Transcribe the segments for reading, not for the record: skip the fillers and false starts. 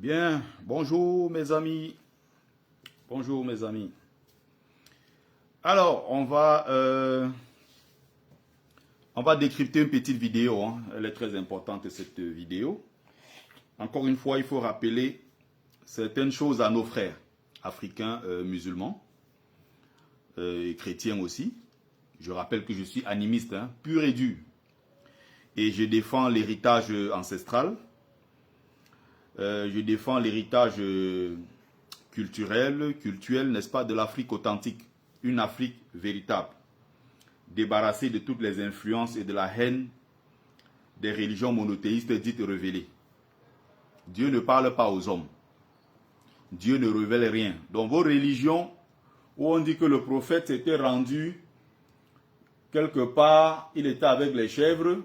Bien, bonjour mes amis. Bonjour mes amis. Alors, on va décrypter une petite vidéo. Hein. Elle est très importante cette vidéo. Encore une fois, il faut rappeler certaines choses à nos frères africains musulmans et chrétiens aussi. Je rappelle que je suis animiste, hein, pur et dur. Et je défends l'héritage ancestral. Je défends l'héritage culturel, n'est-ce pas, de l'Afrique authentique. Une Afrique véritable. Débarrassée de toutes les influences et de la haine des religions monothéistes dites révélées. Dieu ne parle pas aux hommes. Dieu ne révèle rien. Dans vos religions, où on dit que le prophète s'était rendu quelque part, il était avec les chèvres,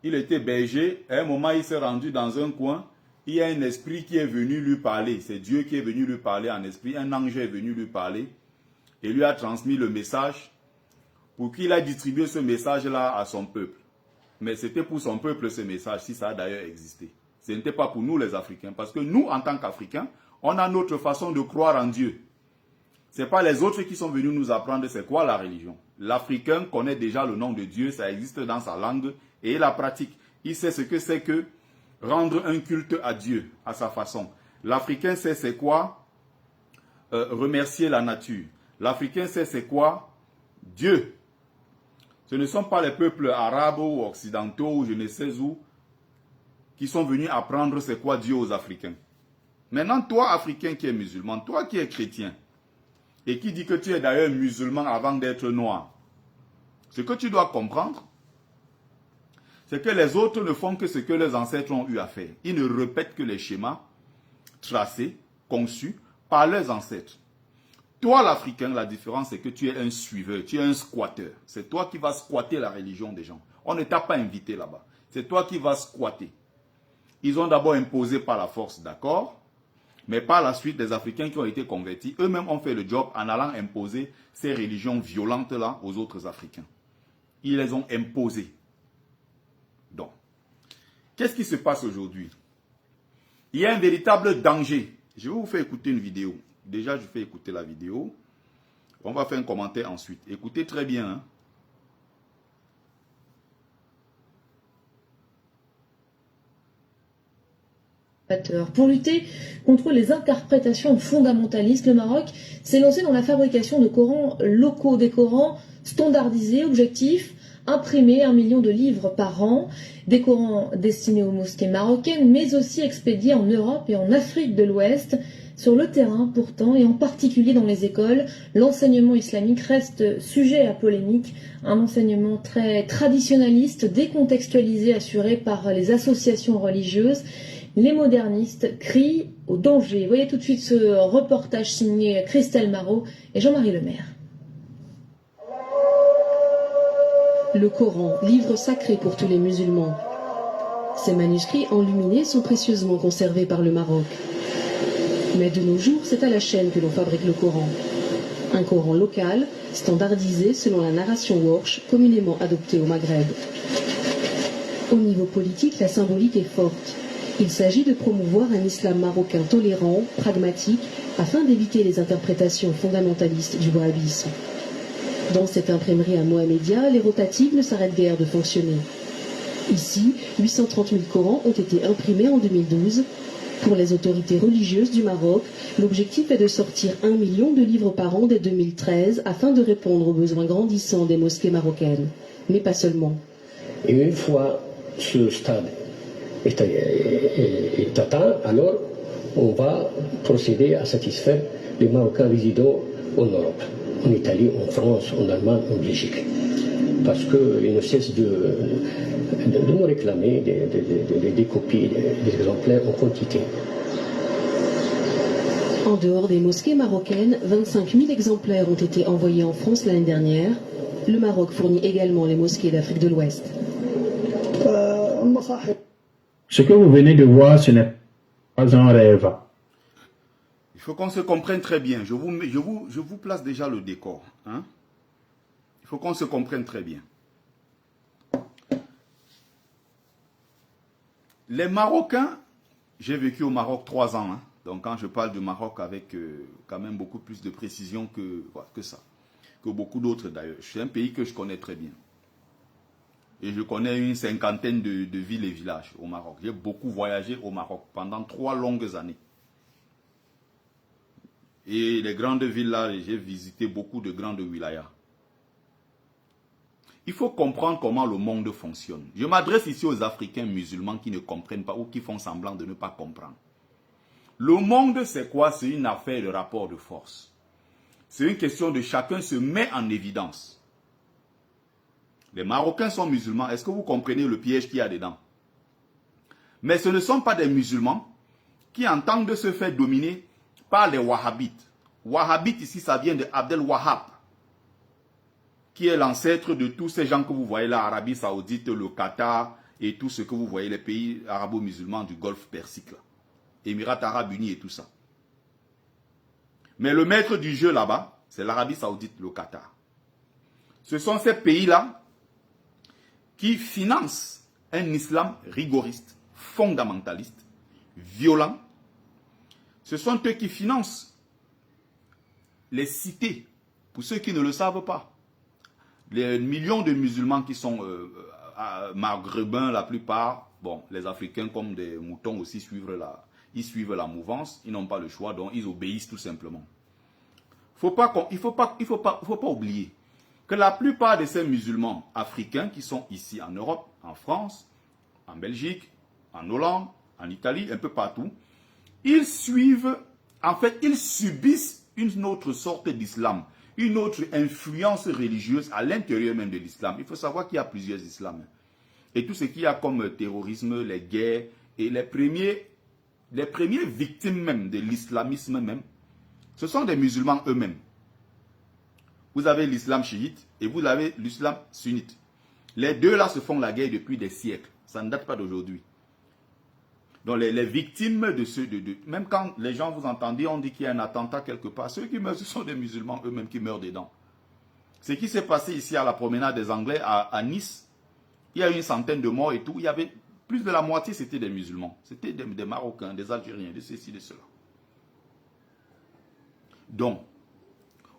il était berger, à un moment il s'est rendu dans un coin, il y a un esprit qui est venu lui parler, c'est Dieu qui est venu lui parler en esprit, un ange est venu lui parler et lui a transmis le message pour qu'il a distribué ce message-là à son peuple. Mais c'était pour son peuple ce message, si ça a d'ailleurs existé. Ce n'était pas pour nous les Africains, parce que nous, en tant qu'Africains, on a notre façon de croire en Dieu. Ce n'est pas les autres qui sont venus nous apprendre c'est quoi la religion. L'Africain connaît déjà le nom de Dieu, ça existe dans sa langue et il la pratique. Il sait ce que c'est que rendre un culte à Dieu, à sa façon. L'Africain sait c'est quoi remercier la nature. L'Africain sait c'est quoi Dieu. Ce ne sont pas les peuples arabes ou occidentaux ou je ne sais où qui sont venus apprendre c'est quoi Dieu aux Africains. Maintenant, toi, Africain qui es musulman, toi qui es chrétien, et qui dit que tu es d'ailleurs musulman avant d'être noir, ce que tu dois comprendre, c'est que les autres ne font que ce que leurs ancêtres ont eu à faire. Ils ne répètent que les schémas tracés, conçus par leurs ancêtres. Toi, l'Africain, la différence, c'est que tu es un suiveur, tu es un squatteur. C'est toi qui vas squatter la religion des gens. On ne t'a pas invité là-bas. C'est toi qui vas squatter. Ils ont d'abord imposé par la force, d'accord, mais par la suite, des Africains qui ont été convertis, eux-mêmes ont fait le job en allant imposer ces religions violentes-là aux autres Africains. Ils les ont imposées. Donc, qu'est-ce qui se passe aujourd'hui? Il y a un véritable danger. Je vais vous faire écouter une vidéo. Déjà, je fais écouter la vidéo. On va faire un commentaire ensuite. Écoutez très bien. Hein. Pour lutter contre les interprétations fondamentalistes, le Maroc s'est lancé dans la fabrication de Corans locaux, des Corans standardisés, objectifs, imprimer 1 million de livres par an, des Corans destinés aux mosquées marocaines, mais aussi expédiés en Europe et en Afrique de l'Ouest. Sur le terrain, pourtant, et en particulier dans les écoles, l'enseignement islamique reste sujet à polémique. Un enseignement très traditionnaliste, décontextualisé, assuré par les associations religieuses. Les modernistes crient au danger. Voyez tout de suite ce reportage signé Christelle Marot et Jean-Marie Lemaire. Le Coran, livre sacré pour tous les musulmans. Ces manuscrits enluminés sont précieusement conservés par le Maroc. Mais de nos jours, c'est à la chaîne que l'on fabrique le Coran. Un Coran local, standardisé selon la narration Warsh, communément adoptée au Maghreb. Au niveau politique, la symbolique est forte. Il s'agit de promouvoir un islam marocain tolérant, pragmatique, afin d'éviter les interprétations fondamentalistes du wahhabisme. Dans cette imprimerie à Mohamedia, les rotatives ne s'arrêtent guère de fonctionner. Ici, 830 000 Corans ont été imprimés en 2012. Pour les autorités religieuses du Maroc, l'objectif est de sortir 1 million de livres par an dès 2013 afin de répondre aux besoins grandissants des mosquées marocaines. Mais pas seulement. Et une fois ce stade est atteint, alors on va procéder à satisfaire les Marocains résidant en Europe, en Italie, en France, en Allemagne, en Belgique. Parce qu'ils ne cessent de nous réclamer des copies, des exemplaires en quantité. En dehors des mosquées marocaines, 25 000 exemplaires ont été envoyés en France l'année dernière. Le Maroc fournit également les mosquées d'Afrique de l'Ouest. Ce que vous venez de voir, ce n'est pas un rêve. Il faut qu'on se comprenne très bien. Je vous place déjà le décor. Hein? Il faut qu'on se comprenne très bien. Les Marocains, J'ai vécu au Maroc 3 ans. Hein. Donc quand je parle du Maroc avec quand même beaucoup plus de précision que ça. Que beaucoup d'autres d'ailleurs. C'est un pays que je connais très bien. Et je connais une cinquantaine de villes et villages au Maroc. J'ai beaucoup voyagé au Maroc pendant 3 longues années. Et les grandes villes là, j'ai visité beaucoup de grandes wilayas. Il faut comprendre comment le monde fonctionne. Je m'adresse ici aux Africains musulmans qui ne comprennent pas ou qui font semblant de ne pas comprendre. Le monde, c'est quoi? C'est une affaire de rapport de force. C'est une question de chacun se met en évidence. Les Marocains sont musulmans. Est-ce que vous comprenez le piège qu'il y a dedans? Mais ce ne sont pas des musulmans qui entendent de se faire dominer par les Wahhabites. Wahhabites ici, ça vient de Abdel Wahhab, qui est l'ancêtre de tous ces gens que vous voyez là, Arabie Saoudite, le Qatar et tout ce que vous voyez, les pays arabo-musulmans du Golfe Persique, là. Émirats Arabes Unis et tout ça. Mais le maître du jeu là-bas, c'est l'Arabie Saoudite, le Qatar. Ce sont ces pays-là qui financent un islam rigoriste, fondamentaliste, violent. Ce sont eux qui financent les cités, pour ceux qui ne le savent pas. Les millions de musulmans qui sont maghrébins, la plupart, bon, les Africains comme des moutons aussi ils suivent la mouvance, ils n'ont pas le choix, donc ils obéissent tout simplement. Il ne faut pas oublier que la plupart de ces musulmans africains qui sont ici en Europe, en France, en Belgique, en Hollande, en Italie, un peu partout, ils suivent, en fait, ils subissent une autre sorte d'islam, une autre influence religieuse à l'intérieur même de l'islam. Il faut savoir qu'il y a plusieurs islams. Et tout ce qu'il y a comme terrorisme, les guerres, et les premières victimes même de l'islamisme même, ce sont des musulmans eux-mêmes. Vous avez l'islam chiite et vous avez l'islam sunnite. Les deux là se font la guerre depuis des siècles. Ça ne date pas d'aujourd'hui. Donc les victimes de ceux même quand les gens vous entendez, on dit qu'il y a un attentat quelque part, ceux qui meurent, ce sont des musulmans eux-mêmes qui meurent dedans. Ce qui s'est passé ici à la promenade des Anglais à Nice, il y a eu une centaine de morts et tout. Il y avait plus de la moitié, c'était des musulmans. C'était des Marocains, des Algériens, de ceci, de cela. Donc,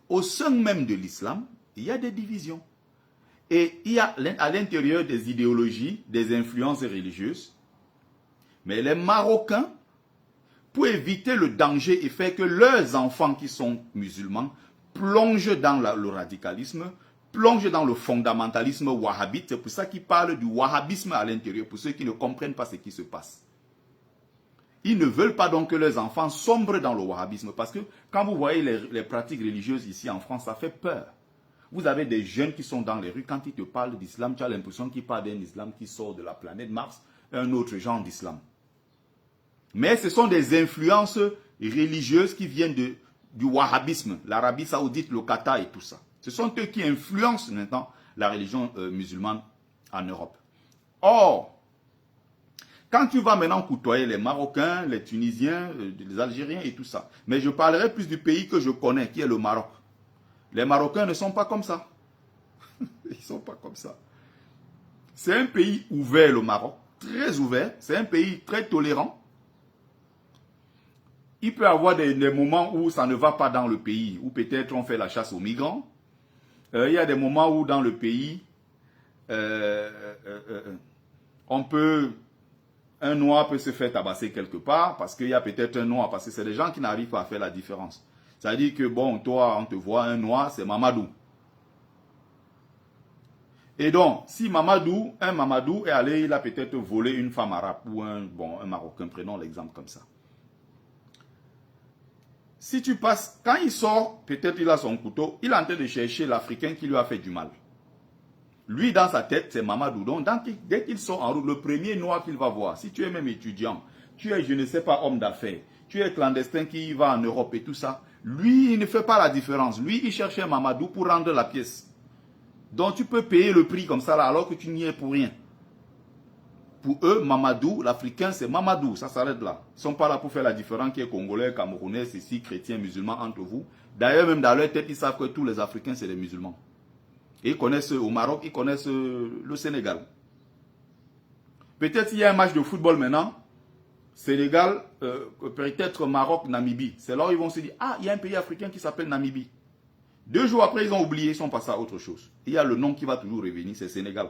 au sein même de l'islam, il y a des divisions. Et il y a à l'intérieur des idéologies, des influences religieuses. Mais les Marocains, pour éviter le danger et faire que leurs enfants qui sont musulmans plongent dans le radicalisme, plongent dans le fondamentalisme wahhabite, c'est pour ça qu'ils parlent du wahhabisme à l'intérieur, pour ceux qui ne comprennent pas ce qui se passe. Ils ne veulent pas donc que leurs enfants sombrent dans le wahhabisme, parce que quand vous voyez les pratiques religieuses ici en France, ça fait peur. Vous avez des jeunes qui sont dans les rues, quand ils te parlent d'islam, tu as l'impression qu'ils parlent d'un islam qui sort de la planète Mars, un autre genre d'islam. Mais ce sont des influences religieuses qui viennent du wahhabisme, l'Arabie Saoudite, le Qatar et tout ça. Ce sont eux qui influencent maintenant la religion musulmane en Europe. Or, quand tu vas maintenant côtoyer les Marocains, les Tunisiens, les Algériens et tout ça, mais je parlerai plus du pays que je connais, qui est le Maroc. Les Marocains ne sont pas comme ça. Ils ne sont pas comme ça. C'est un pays ouvert, le Maroc, très ouvert. C'est un pays très tolérant. Il peut y avoir des moments où ça ne va pas dans le pays, où peut-être on fait la chasse aux migrants. Il y a des moments où dans le pays, un noir peut se faire tabasser quelque part, parce qu'il y a peut-être un noir, parce que c'est des gens qui n'arrivent pas à faire la différence. C'est-à-dire que, bon, toi, on te voit, un noir, c'est Mamadou. Et donc, si un Mamadou est allé, il a peut-être volé une femme arabe, ou un Marocain, prenons l'exemple comme ça. Si tu passes, quand il sort, peut-être il a son couteau, il est en train de chercher l'Africain qui lui a fait du mal. Lui, dans sa tête, c'est Mamadou. Donc, dès qu'il sort en route, le premier noir qu'il va voir, si tu es même étudiant, tu es, je ne sais pas, homme d'affaires, tu es clandestin qui va en Europe et tout ça, lui, il ne fait pas la différence. Lui, il cherchait Mamadou pour rendre la pièce. Donc, tu peux payer le prix comme ça, là, alors que tu n'y es pour rien. Pour eux, Mamadou, l'Africain, c'est Mamadou. Ça s'arrête là. Ils ne sont pas là pour faire la différence qui est congolais, camerounais, ceci, chrétiens, musulmans entre vous. D'ailleurs, même dans leur tête, ils savent que tous les Africains, c'est des musulmans. Et ils connaissent au Maroc, ils connaissent le Sénégal. Peut-être qu'il y a un match de football maintenant. Sénégal, peut-être Maroc, Namibie. C'est là où ils vont se dire, ah, il y a un pays africain qui s'appelle Namibie. 2 jours après, ils ont oublié, ils sont passés à autre chose. Il y a le nom qui va toujours revenir, c'est Sénégal.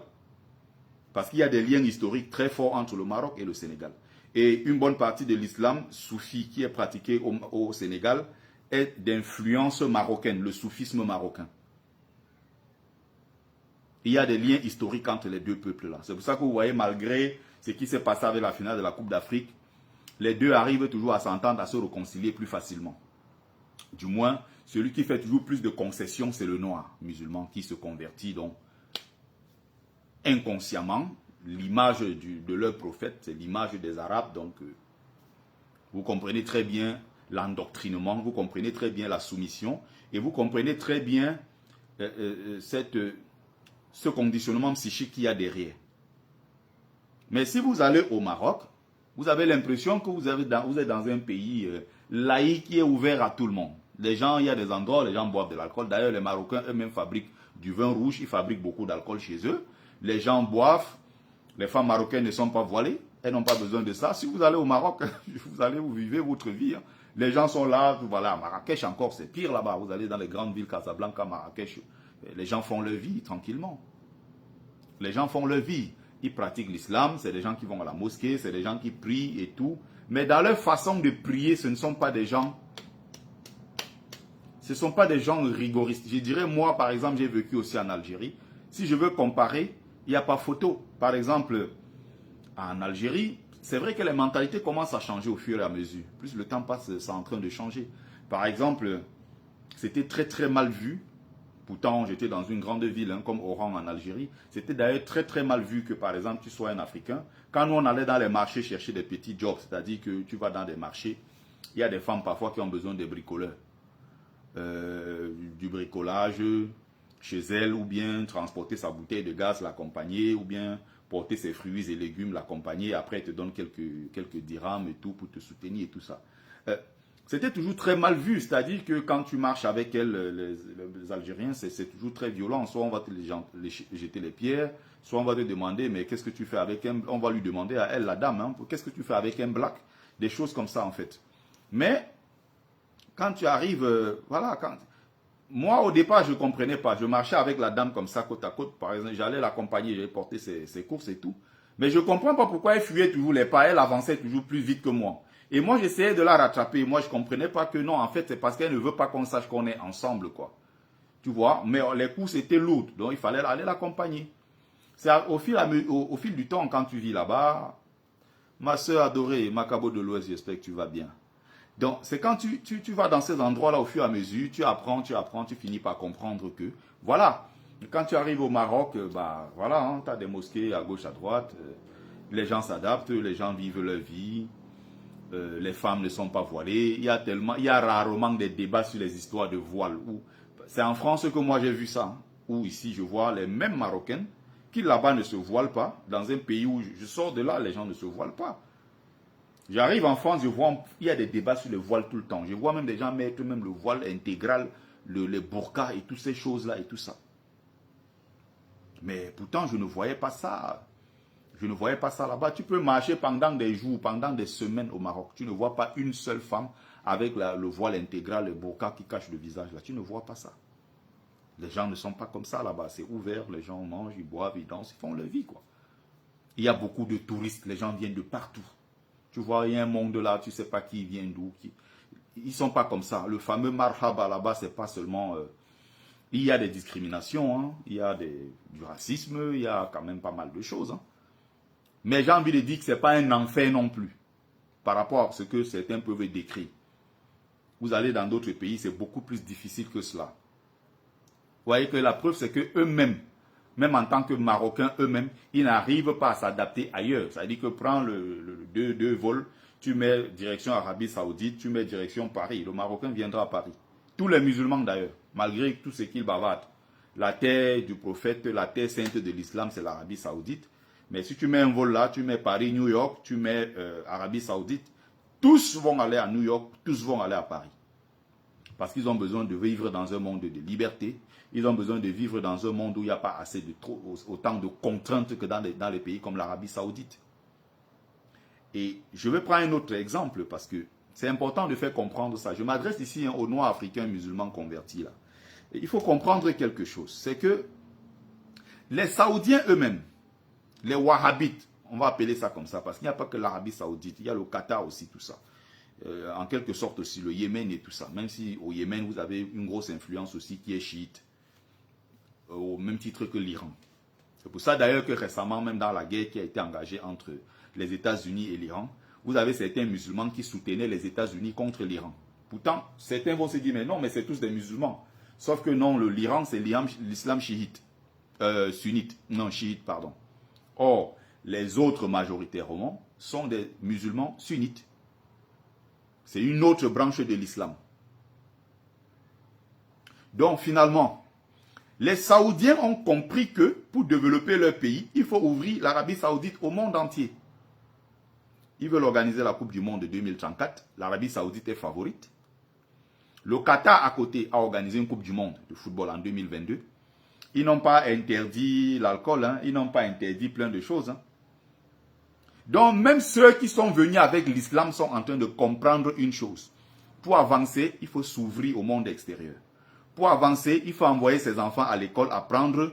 Parce qu'il y a des liens historiques très forts entre le Maroc et le Sénégal. Et une bonne partie de l'islam soufi qui est pratiqué au Sénégal est d'influence marocaine, le soufisme marocain. Il y a des liens historiques entre les deux peuples-là. C'est pour ça que vous voyez, malgré ce qui s'est passé avec la finale de la Coupe d'Afrique, les deux arrivent toujours à s'entendre, à se réconcilier plus facilement. Du moins, celui qui fait toujours plus de concessions, c'est le noir musulman qui se convertit donc inconsciemment. L'image de leur prophète, c'est l'image des Arabes. Donc, vous comprenez très bien l'endoctrinement, vous comprenez très bien la soumission et vous comprenez très bien ce conditionnement psychique qu'il y a derrière. Mais si vous allez au Maroc, vous avez l'impression que vous êtes dans un pays laïque qui est ouvert à tout le monde. Les gens, il y a des endroits où les gens boivent de l'alcool. D'ailleurs, les Marocains eux-mêmes fabriquent du vin rouge, ils fabriquent beaucoup d'alcool chez eux. Les gens boivent, les femmes marocaines ne sont pas voilées, elles n'ont pas besoin de ça. Si vous allez au Maroc, vous vivez votre vie. Hein. Les gens sont là, voilà, à Marrakech encore, c'est pire là-bas. Vous allez dans les grandes villes, Casablanca, Marrakech, les gens font leur vie tranquillement. Les gens font leur vie. Ils pratiquent l'islam, c'est des gens qui vont à la mosquée, c'est des gens qui prient et tout. Mais dans leur façon de prier, ce ne sont pas des gens... Ce ne sont pas des gens rigoristes. Je dirais, moi, par exemple, j'ai vécu aussi en Algérie. Si je veux comparer, il n'y a pas photo. Par exemple, en Algérie, c'est vrai que les mentalités commencent à changer au fur et à mesure. Plus le temps passe, c'est en train de changer. Par exemple, c'était très très mal vu. Pourtant, j'étais dans une grande ville hein, comme Oran en Algérie. C'était d'ailleurs très très mal vu que par exemple tu sois un Africain. Quand nous on allait dans les marchés chercher des petits jobs, c'est-à-dire que tu vas dans des marchés, il y a des femmes parfois qui ont besoin des bricoleurs. Du bricolage chez elles, ou bien transporter sa bouteille de gaz, l'accompagner, ou bien porter ses fruits et légumes, l'accompagner. Après, elle te donne quelques dirhams et tout pour te soutenir et tout ça. C'était toujours très mal vu, c'est-à-dire que quand tu marches avec elles, les Algériens, c'est toujours très violent. Soit on va te jeter les pierres, soit on va te demander, mais qu'est-ce que tu fais avec un... On va lui demander à elle, la dame, hein, qu'est-ce que tu fais avec un black? Des choses comme ça, en fait. Mais, quand tu arrives, voilà, moi, au départ, je ne comprenais pas. Je marchais avec la dame comme ça, côte à côte. Par exemple, j'allais l'accompagner, j'allais porter ses courses et tout. Mais je ne comprends pas pourquoi elle fuyait toujours les pas, elle avançait toujours plus vite que moi. Et moi, j'essayais de la rattraper. Moi, je ne comprenais pas que non, en fait, c'est parce qu'elle ne veut pas qu'on sache qu'on est ensemble, quoi. Tu vois, mais les courses étaient lourdes, donc il fallait aller l'accompagner. C'est au fil du temps, quand tu vis là-bas, ma soeur adorée, Macabo de l'Ouest, j'espère que tu vas bien. Donc, c'est quand tu vas dans ces endroits-là, au fur et à mesure, tu apprends, tu finis par comprendre que, voilà, quand tu arrives au Maroc, bah, voilà, hein, tu as des mosquées à gauche, à droite, les gens s'adaptent, les gens vivent leur vie, les femmes ne sont pas voilées, il y a rarement des débats sur les histoires de voile. C'est en France que moi j'ai vu ça, hein, où ici je vois les mêmes Marocaines qui là-bas ne se voilent pas, dans un pays où je sors de là, les gens ne se voilent pas. J'arrive en France, je vois, il y a des débats sur le voile tout le temps. Je vois même des gens mettre même le voile intégral, les burqas et toutes ces choses-là et tout ça. Mais pourtant, je ne voyais pas ça. Je ne voyais pas ça là-bas. Tu peux marcher pendant des jours, pendant des semaines au Maroc. Tu ne vois pas une seule femme avec le voile intégral, le burqa qui cache le visage là. Tu ne vois pas ça. Les gens ne sont pas comme ça là-bas. C'est ouvert, les gens mangent, ils boivent, ils dansent, ils font leur vie, quoi. Il y a beaucoup de touristes, les gens viennent de partout. Tu vois, il y a un monde là, tu ne sais pas qui vient d'où. Ils ne sont pas comme ça. Le fameux marhaba là-bas, c'est pas seulement... il y a des discriminations, hein, il y a du racisme, il y a quand même pas mal de choses. Hein. Mais j'ai envie de dire que ce n'est pas un enfer non plus, par rapport à ce que certains peuvent décrire. Vous allez dans d'autres pays, c'est beaucoup plus difficile que cela. Vous voyez que la preuve, c'est qu'eux-mêmes, même en tant que Marocains eux-mêmes, ils n'arrivent pas à s'adapter ailleurs. C'est-à-dire que prends le deux vols, tu mets direction Arabie Saoudite, tu mets direction Paris. Le Marocain viendra à Paris. Tous les musulmans d'ailleurs, malgré tout ce qu'ils bavardent. La terre du prophète, la terre sainte de l'islam, c'est l'Arabie Saoudite. Mais si tu mets un vol là, tu mets Paris, New York, tu mets Arabie Saoudite, tous vont aller à New York, tous vont aller à Paris. Parce qu'ils ont besoin de vivre dans un monde de liberté. Ils ont besoin de vivre dans un monde où il n'y a pas autant de contraintes que dans les pays comme l'Arabie Saoudite. Et je vais prendre un autre exemple parce que c'est important de faire comprendre ça. Je m'adresse ici aux Noirs africains musulmans convertis là. Et il faut comprendre quelque chose. C'est que les Saoudiens eux-mêmes, les Wahhabites, on va appeler ça comme ça parce qu'il n'y a pas que l'Arabie Saoudite, il y a le Qatar aussi, tout ça. En quelque sorte aussi le Yémen et tout ça. Même si au Yémen, vous avez une grosse influence aussi qui est chiite, au même titre que l'Iran. C'est pour ça d'ailleurs que récemment, même dans la guerre qui a été engagée entre les États-Unis et l'Iran, vous avez certains musulmans qui soutenaient les États-Unis contre l'Iran. Pourtant, certains vont se dire, mais non, mais c'est tous des musulmans. Sauf que non, l'Iran, c'est l'islam chiite. Sunnite. Non, chiite, pardon. Or, les autres majoritairement sont des musulmans sunnites. C'est une autre branche de l'islam. Donc, finalement, les Saoudiens ont compris que pour développer leur pays, il faut ouvrir l'Arabie Saoudite au monde entier. Ils veulent organiser la Coupe du Monde de 2034. L'Arabie Saoudite est favorite. Le Qatar, à côté, a organisé une Coupe du Monde de football en 2022. Ils n'ont pas interdit l'alcool, hein. Ils n'ont pas interdit plein de choses. Hein. Donc, même ceux qui sont venus avec l'islam sont en train de comprendre une chose. Pour avancer, il faut s'ouvrir au monde extérieur. Pour avancer, il faut envoyer ses enfants à l'école apprendre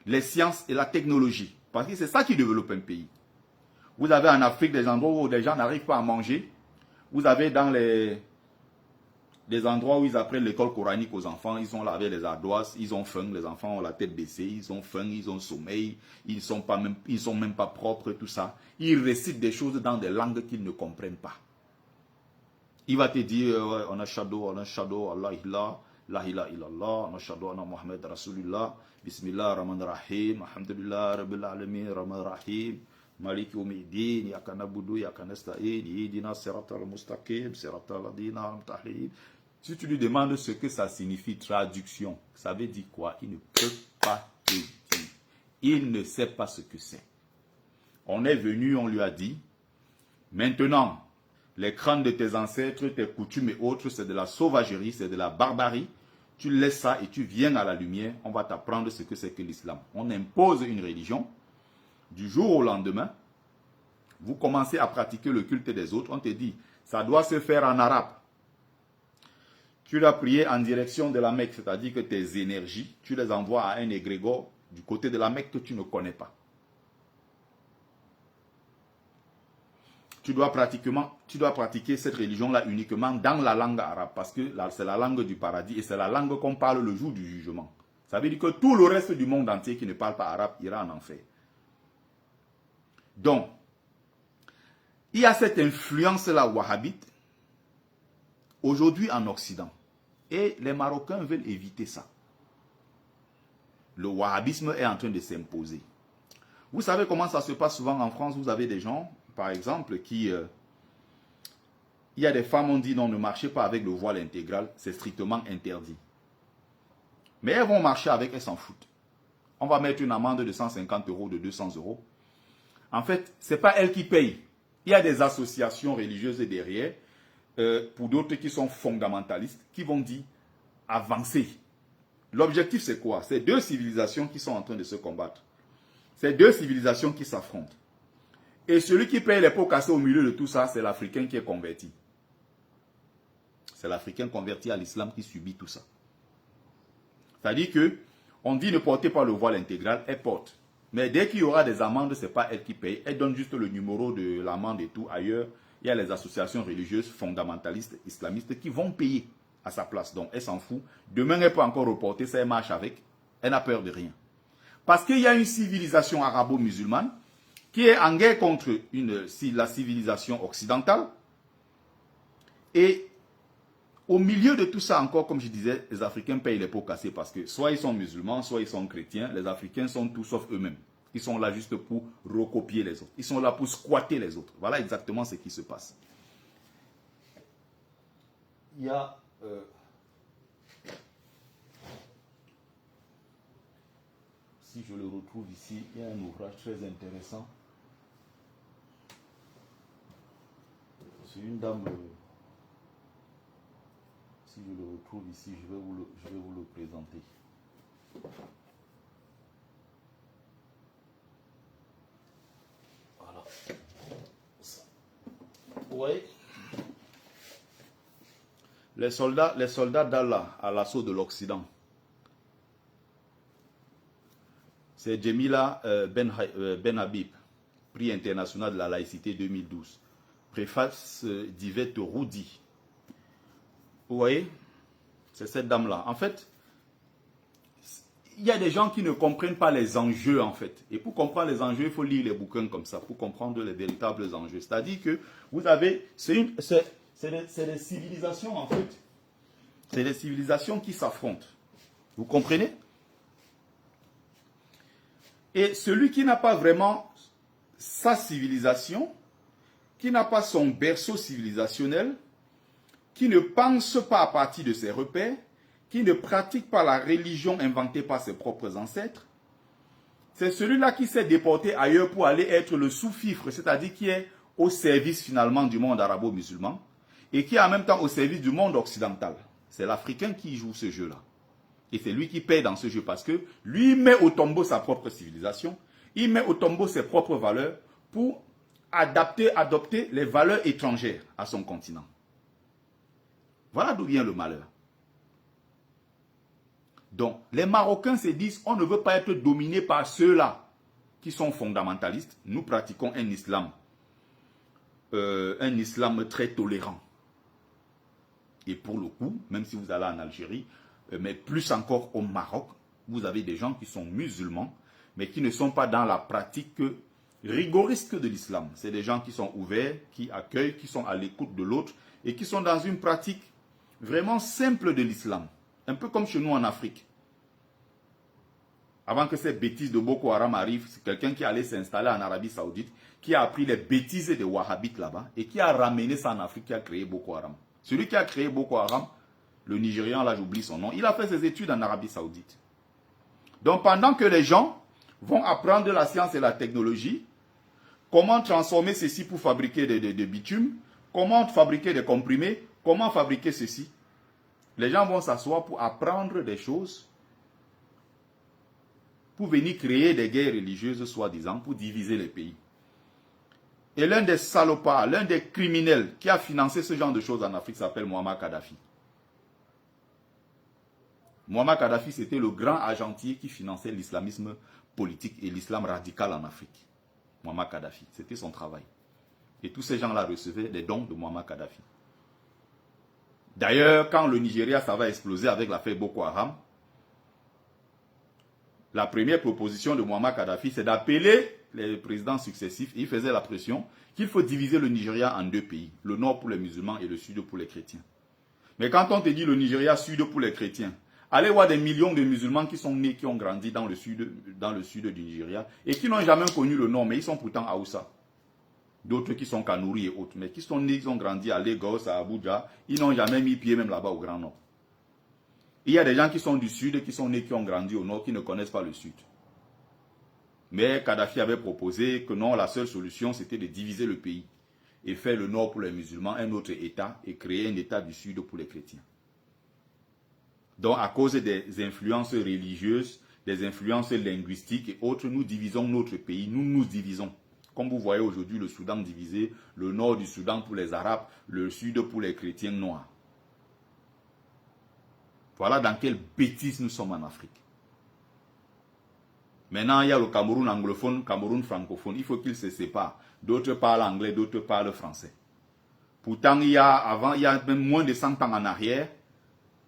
les sciences et la technologie. Parce que c'est ça qui développe un pays. Vous avez en Afrique des endroits où les gens n'arrivent pas à manger. Vous avez dans des endroits où ils apprennent l'école coranique aux enfants. Ils sont là avec les ardoises, ils ont faim, les enfants ont la tête baissée, ils ont faim, ils ont sommeil, ils sont même pas propres, tout ça. Ils récitent des choses dans des langues qu'ils ne comprennent pas. Il va te dire, on a shadow, Allah ilah. La ilaha illallah, nashhadu anna Muhammad Rasulullah, Bismillah ar-Rahman ar-Rahim, Alhamdulillah Rabbil Alamin, Rahman ar-Rahim, Malik yawmiddin, Iyyaka na'budu wa iyyaka nasta'in, Ihdina siratal mustaqim, siratal ladina an'amta alayhim. Si tu lui demandes ce que ça signifie, traduction, ça veut dire quoi? Il ne peut pas te dire. Il ne sait pas ce que c'est. On est venu, on lui a dit, maintenant, les crânes de tes ancêtres, tes coutumes et autres, c'est de la sauvagerie, c'est de la barbarie. Tu laisses ça et tu viens à la lumière, on va t'apprendre ce que c'est que l'islam. On impose une religion, du jour au lendemain, vous commencez à pratiquer le culte des autres, on te dit, ça doit se faire en arabe. Tu dois prier en direction de la Mecque, c'est-à-dire que tes énergies, tu les envoies à un égrégore du côté de la Mecque que tu ne connais pas. Tu dois pratiquer cette religion-là uniquement dans la langue arabe, parce que c'est la langue du paradis et c'est la langue qu'on parle le jour du jugement. Ça veut dire que tout le reste du monde entier qui ne parle pas arabe ira en enfer. Donc, il y a cette influence-là wahhabite aujourd'hui en Occident. Et les Marocains veulent éviter ça. Le wahhabisme est en train de s'imposer. Vous savez comment ça se passe souvent en France? Vous avez des gens, par exemple, il y a des femmes, on dit non, ne marchez pas avec le voile intégral, c'est strictement interdit. Mais elles vont marcher avec, elles s'en foutent. On va mettre une amende de 150 €, de 200 €. En fait, ce n'est pas elles qui payent. Il y a des associations religieuses derrière, pour d'autres qui sont fondamentalistes, qui vont dire avancer. L'objectif, c'est quoi? C'est deux civilisations qui sont en train de se combattre. C'est deux civilisations qui s'affrontent. Et celui qui paye les pots cassés au milieu de tout ça, c'est l'Africain qui est converti. C'est l'Africain converti à l'islam qui subit tout ça. C'est-à-dire que on dit ne portez pas le voile intégral, elle porte. Mais dès qu'il y aura des amendes, ce n'est pas elle qui paye. Elle donne juste le numéro de l'amende et tout. Ailleurs, il y a les associations religieuses fondamentalistes islamistes qui vont payer à sa place. Donc, elle s'en fout. Demain, elle peut encore reporter ça, elle marche avec. Elle n'a peur de rien. Parce qu'il y a une civilisation arabo-musulmane qui est en guerre contre la civilisation occidentale. Et au milieu de tout ça encore, comme je disais, les Africains payent les pots cassés parce que soit ils sont musulmans, soit ils sont chrétiens. Les Africains sont tout sauf eux-mêmes. Ils sont là juste pour recopier les autres. Ils sont là pour squatter les autres. Voilà exactement ce qui se passe. Il y a... si je le retrouve ici, il y a un ouvrage très intéressant. C'est une dame... si je le retrouve ici, je vais vous le présenter. Voilà. voyez, les soldats d'Allah à l'assaut de l'Occident. C'est Jemila Ben Habib, prix international de la laïcité 2012. Préface d'Yvette Roudy. Vous voyez, c'est cette dame-là. En fait, il y a des gens qui ne comprennent pas les enjeux, en fait. Et pour comprendre les enjeux, il faut lire les bouquins comme ça, pour comprendre les véritables enjeux. C'est-à-dire que vous avez, c'est des civilisations, en fait. C'est des civilisations qui s'affrontent. Vous comprenez? Et celui qui n'a pas vraiment sa civilisation, qui n'a pas son berceau civilisationnel, qui ne pense pas à partir de ses repères, qui ne pratique pas la religion inventée par ses propres ancêtres, c'est celui-là qui s'est déporté ailleurs pour aller être le sous-fifre, c'est-à-dire qui est au service finalement du monde arabo-musulman et qui est en même temps au service du monde occidental. C'est l'Africain qui joue ce jeu-là. Et c'est lui qui paie dans ce jeu parce que lui met au tombeau sa propre civilisation, il met au tombeau ses propres valeurs pour adopter les valeurs étrangères à son continent. Voilà d'où vient le malheur. Donc, les Marocains se disent, on ne veut pas être dominé par ceux-là qui sont fondamentalistes. Nous pratiquons un islam très tolérant. Et pour le coup, même si vous allez en Algérie, mais plus encore au Maroc, vous avez des gens qui sont musulmans, mais qui ne sont pas dans la pratique rigoriste de l'islam. C'est des gens qui sont ouverts, qui accueillent, qui sont à l'écoute de l'autre et qui sont dans une pratique vraiment simple de l'islam. Un peu comme chez nous en Afrique. Avant que ces bêtises de Boko Haram arrivent, c'est quelqu'un qui allait s'installer en Arabie Saoudite, qui a appris les bêtises des Wahhabites là-bas et qui a ramené ça en Afrique, qui a créé Boko Haram. Celui qui a créé Boko Haram, le Nigérian, là j'oublie son nom, il a fait ses études en Arabie Saoudite. Donc pendant que les gens vont apprendre la science et la technologie, comment transformer ceci pour fabriquer des bitumes, comment fabriquer des comprimés, comment fabriquer ceci, les gens vont s'asseoir pour apprendre des choses, pour venir créer des guerres religieuses, soi-disant, pour diviser les pays. Et l'un des salopards, l'un des criminels qui a financé ce genre de choses en Afrique s'appelle Muammar Kadhafi. Muammar Kadhafi, c'était le grand agentier qui finançait l'islamisme politique et l'islam radical en Afrique. Muammar Kadhafi, c'était son travail. Et tous ces gens-là recevaient des dons de Muammar Kadhafi. D'ailleurs, quand le Nigeria, ça va exploser avec l'affaire Boko Haram, la première proposition de Muammar Kadhafi, c'est d'appeler les présidents successifs, et il faisait la pression qu'il faut diviser le Nigeria en deux pays, le nord pour les musulmans et le sud pour les chrétiens. Mais quand on te dit le Nigeria sud pour les chrétiens, allez voir des millions de musulmans qui sont nés, qui ont grandi dans le sud du Nigeria, et qui n'ont jamais connu le nord, mais ils sont pourtant à Aoussa. D'autres qui sont Kanouri et autres, mais qui sont nés, ils ont grandi à Lagos, à Abuja, ils n'ont jamais mis pied même là-bas au Grand Nord. Il y a des gens qui sont du sud, qui sont nés, qui ont grandi au nord, qui ne connaissent pas le sud. Mais Kadhafi avait proposé que non, la seule solution c'était de diviser le pays et faire le nord pour les musulmans, un autre État, et créer un État du sud pour les chrétiens. Donc à cause des influences religieuses, des influences linguistiques et autres, nous divisons notre pays, nous nous divisons. Comme vous voyez aujourd'hui le Soudan divisé, le nord du Soudan pour les Arabes, le sud pour les chrétiens noirs. Voilà dans quelle bêtise nous sommes en Afrique. Maintenant, il y a le Cameroun anglophone, Cameroun francophone. Il faut qu'ils se séparent. D'autres parlent anglais, d'autres parlent français. Pourtant, il y a même moins de 100 ans en arrière,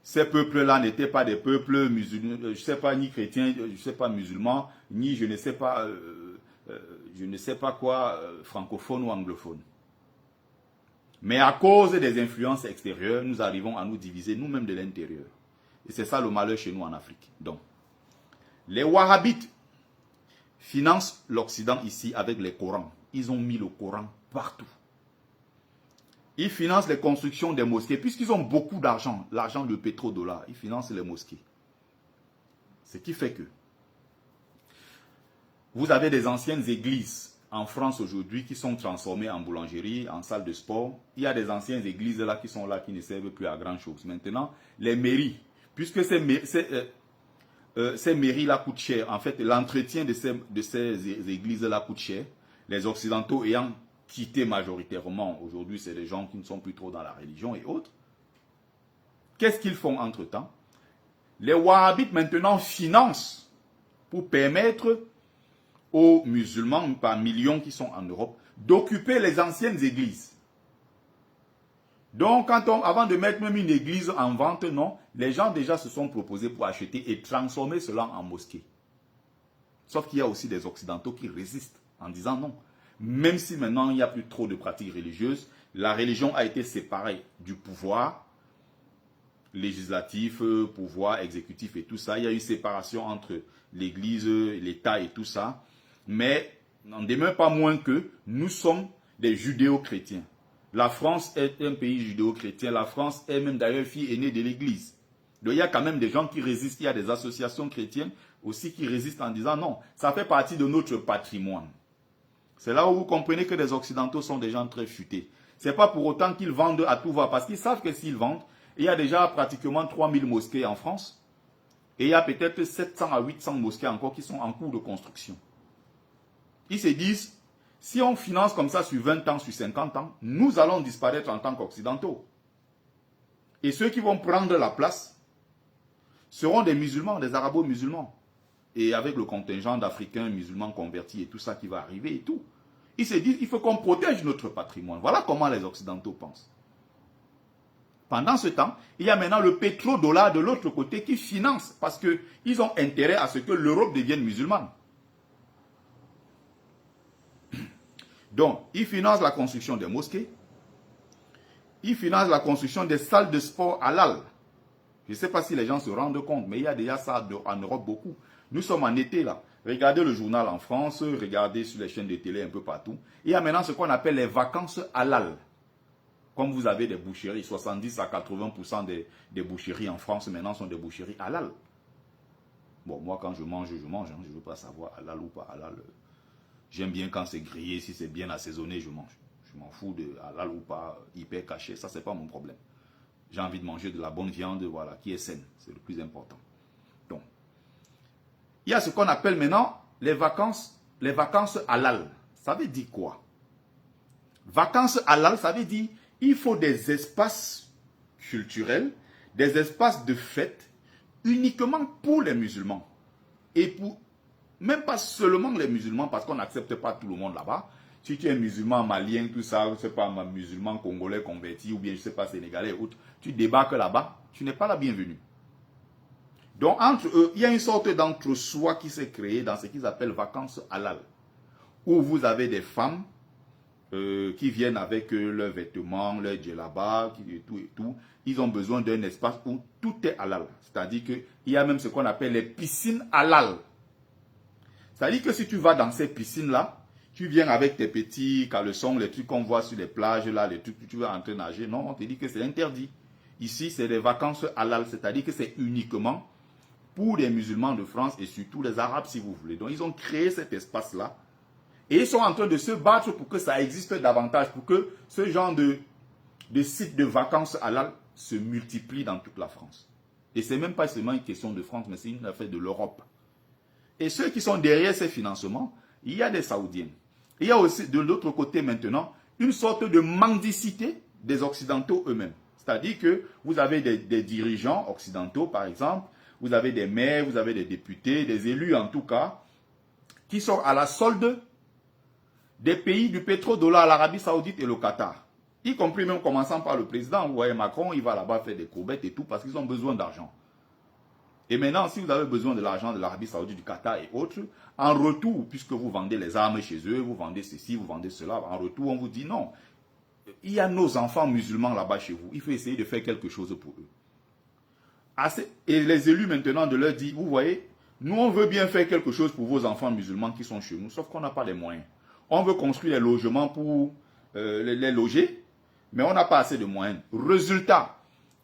ces peuples-là n'étaient pas des peuples musulmans, je ne sais pas, ni chrétiens, je ne sais pas, musulmans, ni je ne sais pas quoi, francophone ou anglophone. Mais à cause des influences extérieures, nous arrivons à nous diviser nous-mêmes de l'intérieur. Et c'est ça le malheur chez nous en Afrique. Donc, les Wahhabites financent l'Occident ici avec les Corans. Ils ont mis le Coran partout. Ils financent les constructions des mosquées, puisqu'ils ont beaucoup d'argent, l'argent de pétrodollar. Ils financent les mosquées. Ce qui fait que vous avez des anciennes églises en France aujourd'hui qui sont transformées en boulangerie, en salle de sport. Il y a des anciennes églises là qui sont là, qui ne servent plus à grand chose. Maintenant, les mairies, puisque ces mairies-là coûtent cher, en fait, l'entretien de ces églises-là coûte cher, les Occidentaux ayant quitté majoritairement. Aujourd'hui, c'est des gens qui ne sont plus trop dans la religion et autres. Qu'est-ce qu'ils font entre-temps? Les Wahhabites maintenant financent pour permettre aux musulmans, par millions qui sont en Europe, d'occuper les anciennes églises. Donc, avant de mettre même une église en vente, non, les gens déjà se sont proposés pour acheter et transformer cela en mosquée. Sauf qu'il y a aussi des Occidentaux qui résistent en disant non. Même si maintenant il n'y a plus trop de pratiques religieuses, la religion a été séparée du pouvoir législatif, pouvoir exécutif et tout ça. Il y a eu séparation entre l'église, l'État et tout ça. Mais n'en demeure pas moins que nous sommes des judéo-chrétiens. La France est un pays judéo-chrétien. La France est même d'ailleurs fille aînée de l'Église. Donc il y a quand même des gens qui résistent. Il y a des associations chrétiennes aussi qui résistent en disant non, ça fait partie de notre patrimoine. C'est là où vous comprenez que les Occidentaux sont des gens très futés. Ce n'est pas pour autant qu'ils vendent à tout va. Parce qu'ils savent que s'ils vendent, il y a déjà pratiquement 3000 mosquées en France. Et il y a peut-être 700 à 800 mosquées encore qui sont en cours de construction. Ils se disent, si on finance comme ça sur 20 ans, sur 50 ans, nous allons disparaître en tant qu'Occidentaux. Et ceux qui vont prendre la place seront des musulmans, des arabo-musulmans. Et avec le contingent d'Africains musulmans convertis et tout ça qui va arriver et tout. Ils se disent, il faut qu'on protège notre patrimoine. Voilà comment les Occidentaux pensent. Pendant ce temps, il y a maintenant le pétrodollar de l'autre côté qui finance parce qu'ils ont intérêt à ce que l'Europe devienne musulmane. Donc, ils financent la construction des mosquées, ils financent la construction des salles de sport halal. Je ne sais pas si les gens se rendent compte, mais il y a déjà ça en Europe beaucoup. Nous sommes en été là. Regardez le journal en France, regardez sur les chaînes de télé un peu partout. Il y a maintenant ce qu'on appelle les vacances halal. Comme vous avez des boucheries, 70 à 80% des boucheries en France maintenant sont des boucheries halal. Bon, moi quand je mange, je mange. Hein. Je ne veux pas savoir halal ou pas halal. J'aime bien quand c'est grillé, si c'est bien assaisonné, je mange. Je m'en fous de halal ou pas, hyper caché, ça c'est pas mon problème. J'ai envie de manger de la bonne viande, voilà, qui est saine, c'est le plus important. Donc, il y a ce qu'on appelle maintenant les vacances halal. Ça veut dire quoi? Vacances halal, ça veut dire il faut des espaces culturels, des espaces de fête uniquement pour les musulmans et pour même pas seulement les musulmans, parce qu'on n'accepte pas tout le monde là-bas. Si tu es musulman malien, tout ça, je ne sais pas, musulman congolais converti, ou bien je ne sais pas, sénégalais ou autre, tu débarques là-bas, tu n'es pas la bienvenue. Donc, entre eux, il y a une sorte d'entre-soi qui s'est créé dans ce qu'ils appellent vacances halal, où vous avez des femmes qui viennent avec leurs vêtements, leurs djellabas, et tout. Ils ont besoin d'un espace où tout est halal. C'est-à-dire qu'il y a même ce qu'on appelle les piscines halal. C'est-à-dire que si tu vas dans ces piscines-là, tu viens avec tes petits caleçons, les trucs qu'on voit sur les plages, là, les trucs que tu vas entrer nager. Non, on te dit que c'est interdit. Ici, c'est des vacances halal, c'est-à-dire que c'est uniquement pour les musulmans de France et surtout les Arabes, si vous voulez. Donc, ils ont créé cet espace-là et ils sont en train de se battre pour que ça existe davantage, pour que ce genre de sites de vacances halal se multiplient dans toute la France. Et ce n'est même pas seulement une question de France, mais c'est une affaire de l'Europe. Et ceux qui sont derrière ces financements, il y a des Saoudiens. Il y a aussi de l'autre côté maintenant une sorte de mendicité des Occidentaux eux-mêmes. C'est-à-dire que vous avez des dirigeants occidentaux, par exemple, vous avez des maires, vous avez des députés, des élus en tout cas, qui sont à la solde des pays du pétrodollar, l'Arabie Saoudite et le Qatar. Y compris même commençant par le président, vous voyez Macron, il va là-bas faire des courbettes et tout parce qu'ils ont besoin d'argent. Et maintenant, si vous avez besoin de l'argent de l'Arabie Saoudite, du Qatar et autres, en retour, puisque vous vendez les armes chez eux, vous vendez ceci, vous vendez cela, en retour, on vous dit non. Il y a nos enfants musulmans là-bas chez vous. Il faut essayer de faire quelque chose pour eux. Et les élus maintenant de leur dire, vous voyez, nous on veut bien faire quelque chose pour vos enfants musulmans qui sont chez nous, sauf qu'on n'a pas les moyens. On veut construire des logements pour les loger, mais on n'a pas assez de moyens. Résultat,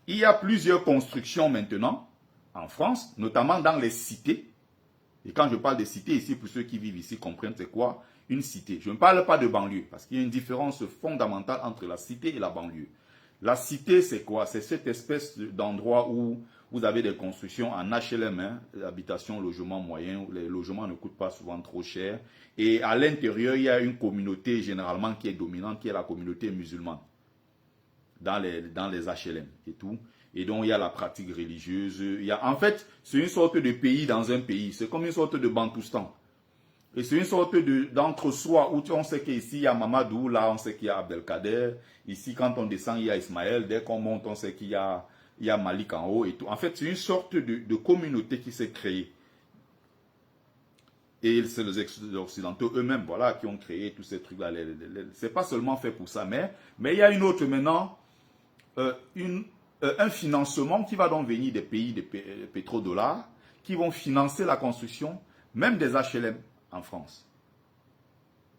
il y a plusieurs constructions maintenant, en France, notamment dans les cités. Et quand je parle de cités ici, pour ceux qui vivent ici comprennent c'est quoi une cité. Je ne parle pas de banlieue, parce qu'il y a une différence fondamentale entre la cité et la banlieue. La cité, c'est quoi? C'est cette espèce d'endroit où vous avez des constructions en HLM, hein, habitation, logement moyen, les logements ne coûtent pas souvent trop cher. Et à l'intérieur, il y a une communauté généralement qui est dominante, qui est la communauté musulmane, dans les HLM et tout. Et donc, il y a la pratique religieuse. En fait, c'est une sorte de pays dans un pays. C'est comme une sorte de Bantoustan. Et c'est une sorte d'entre-soi où on sait qu'ici, il y a Mamadou, là, on sait qu'il y a Abdelkader. Ici, quand on descend, il y a Ismaël. Dès qu'on monte, on sait qu'il y a Malik en haut et tout. En fait, c'est une sorte de communauté qui s'est créée. Et c'est les Occidentaux eux-mêmes, voilà, qui ont créé tous ces trucs-là. C'est pas seulement fait pour ça, mais il y a une autre maintenant, un financement qui va donc venir des pays de pétrodollars, qui vont financer la construction, même des HLM en France.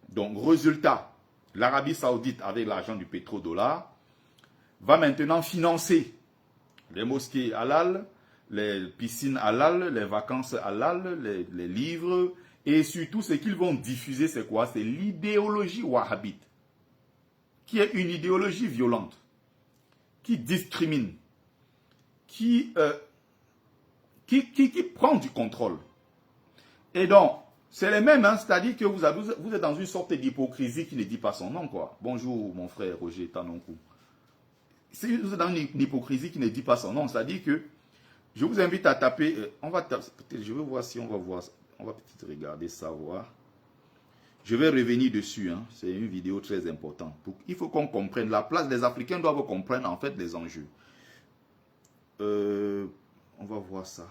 Donc, résultat, l'Arabie Saoudite, avec l'argent du pétrodollar, va maintenant financer les mosquées halal, les piscines halal, les vacances halal, les livres, et surtout ce qu'ils vont diffuser, c'est quoi? C'est l'idéologie wahhabite, qui est une idéologie violente, qui discrimine, qui prend du contrôle. Et donc, c'est les mêmes, hein, c'est-à-dire que vous êtes dans une sorte d'hypocrisie qui ne dit pas son nom, quoi. Bonjour, mon frère Roger Tanonkou. Vous êtes dans une hypocrisie qui ne dit pas son nom, c'est-à-dire que je vous invite à taper, je vais voir si on va voir, on va peut-être regarder ça, voir. Je vais revenir dessus, hein, c'est une vidéo très importante. Il faut qu'on comprenne la place, les Africains doivent comprendre en fait les enjeux. On va voir ça.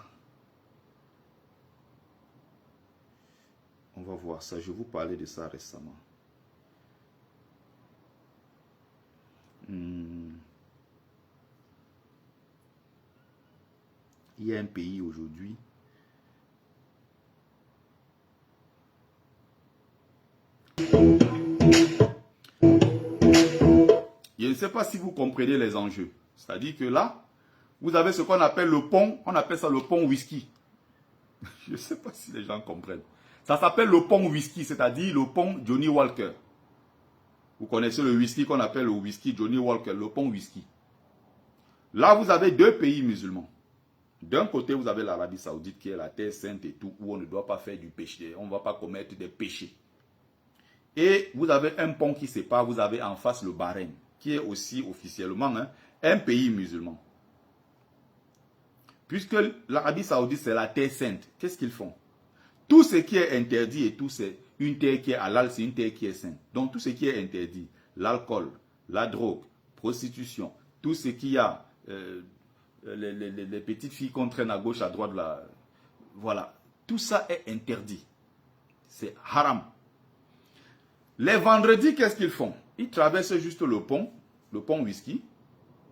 On va voir ça, je vous parlais de ça récemment. Il y a un pays aujourd'hui. Je ne sais pas si vous comprenez les enjeux. C'est-à-dire que là, vous avez ce qu'on appelle le pont, on appelle ça le pont whisky. Je ne sais pas si les gens comprennent. Ça s'appelle le pont whisky, c'est-à-dire le pont Johnny Walker. Vous connaissez le whisky qu'on appelle le whisky Johnny Walker, le pont whisky. Là, vous avez deux pays musulmans. D'un côté, vous avez l'Arabie Saoudite qui est la terre sainte et tout, où on ne doit pas faire du péché, on ne va pas commettre des péchés. Et vous avez un pont qui sépare, vous avez en face le Bahreïn, qui est aussi officiellement un pays musulman. Puisque l'Arabie Saoudite, c'est la terre sainte, qu'est-ce qu'ils font? Tout ce qui est interdit et tout, c'est une terre qui est halal, c'est une terre qui est sainte. Donc tout ce qui est interdit, l'alcool, la drogue, prostitution, tout ce qu'il y a, les petites filles qu'on traîne à gauche, à droite, voilà, tout ça est interdit. C'est haram. Les vendredis, qu'est-ce qu'ils font? Ils traversent juste le pont whisky.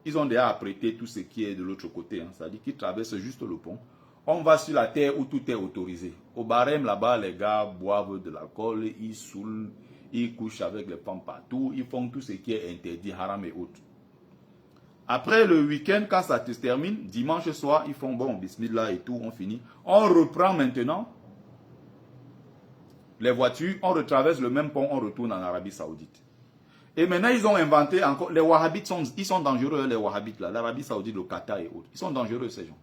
Ils ont déjà apprêté tout ce qui est de l'autre côté. Hein. C'est-à-dire qu'ils traversent juste le pont. On va sur la terre où tout est autorisé. Au Bahreïn, là-bas, les gars boivent de l'alcool, ils saoulent, ils couchent avec les femmes partout, ils font tout ce qui est interdit, haram et autres. Après le week-end, quand ça se termine, dimanche soir, ils font bon, bismillah et tout, on finit. On reprend maintenant les voitures, on retraverse le même pont, on retourne en Arabie Saoudite. Et maintenant, ils ont inventé encore, les Wahhabites, ils sont dangereux, les Wahhabites, l'Arabie Saoudite, le Qatar et autres. Ils sont dangereux, ces gens.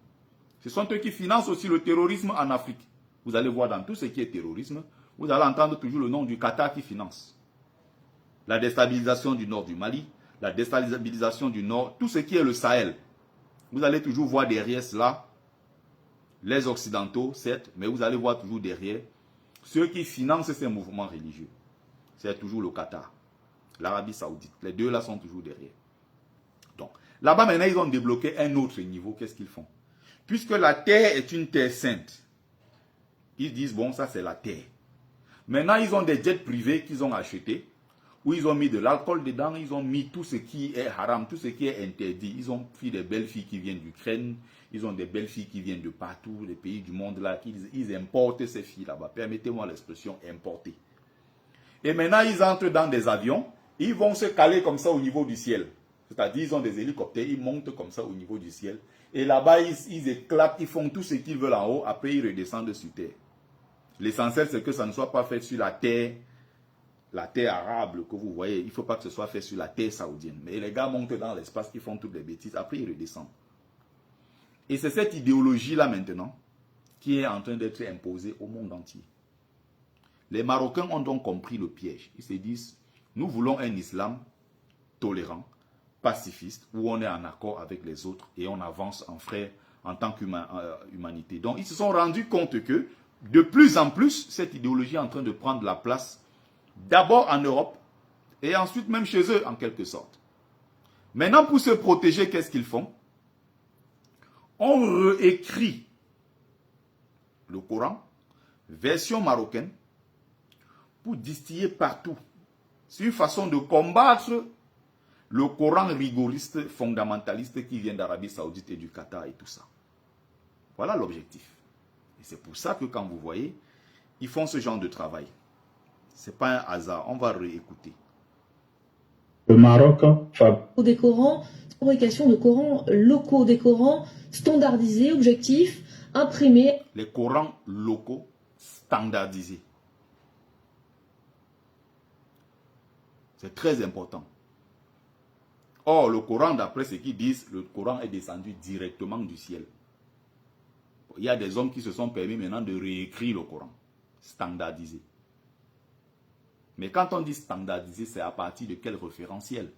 Ce sont eux qui financent aussi le terrorisme en Afrique. Vous allez voir dans tout ce qui est terrorisme, vous allez entendre toujours le nom du Qatar qui finance. La déstabilisation du nord du Mali, la déstabilisation du nord, tout ce qui est le Sahel. Vous allez toujours voir derrière cela les Occidentaux, certes, mais vous allez voir toujours derrière ceux qui financent ces mouvements religieux. C'est toujours le Qatar, l'Arabie Saoudite. Les deux là sont toujours derrière. Donc, là-bas maintenant, ils ont débloqué un autre niveau. Qu'est-ce qu'ils font? Puisque la terre est une terre sainte, ils disent, bon, ça c'est la terre. Maintenant, ils ont des jets privés qu'ils ont achetés, où ils ont mis de l'alcool dedans, ils ont mis tout ce qui est haram, tout ce qui est interdit. Ils ont pris des belles filles qui viennent d'Ukraine, ils ont des belles filles qui viennent de partout, les pays du monde là, ils importent ces filles là-bas. Permettez-moi l'expression importer. Et maintenant, ils entrent dans des avions, ils vont se caler comme ça au niveau du ciel. C'est-à-dire, ils ont des hélicoptères, ils montent comme ça au niveau du ciel. Et là-bas, ils éclatent, ils font tout ce qu'ils veulent en haut, après ils redescendent sur terre. L'essentiel, c'est que ça ne soit pas fait sur la terre arabe que vous voyez. Il ne faut pas que ce soit fait sur la terre saoudienne. Mais les gars montent dans l'espace, ils font toutes les bêtises, après ils redescendent. Et c'est cette idéologie-là maintenant qui est en train d'être imposée au monde entier. Les Marocains ont donc compris le piège. Ils se disent, nous voulons un islam tolérant, pacifiste, où on est en accord avec les autres et on avance en frères en tant qu'humanité. Donc ils se sont rendus compte que de plus en plus, cette idéologie est en train de prendre la place d'abord en Europe et ensuite même chez eux en quelque sorte. Maintenant, pour se protéger, qu'est-ce qu'ils font? On réécrit le Coran, version marocaine, pour distiller partout. C'est une façon de combattre le Coran rigoriste, fondamentaliste qui vient d'Arabie Saoudite et du Qatar et tout ça. Voilà l'objectif. Et c'est pour ça que quand vous voyez, ils font ce genre de travail. Ce n'est pas un hasard. On va réécouter. Le Maroc des Corans, fabrication de Corans locaux, des Corans standardisés, objectifs, imprimés. Les Corans locaux standardisés. C'est très important. Or, le Coran, d'après ce qu'ils disent, le Coran est descendu directement du ciel. Il y a des hommes qui se sont permis maintenant de réécrire le Coran, standardisé. Mais quand on dit standardisé, c'est à partir de quel référentiel?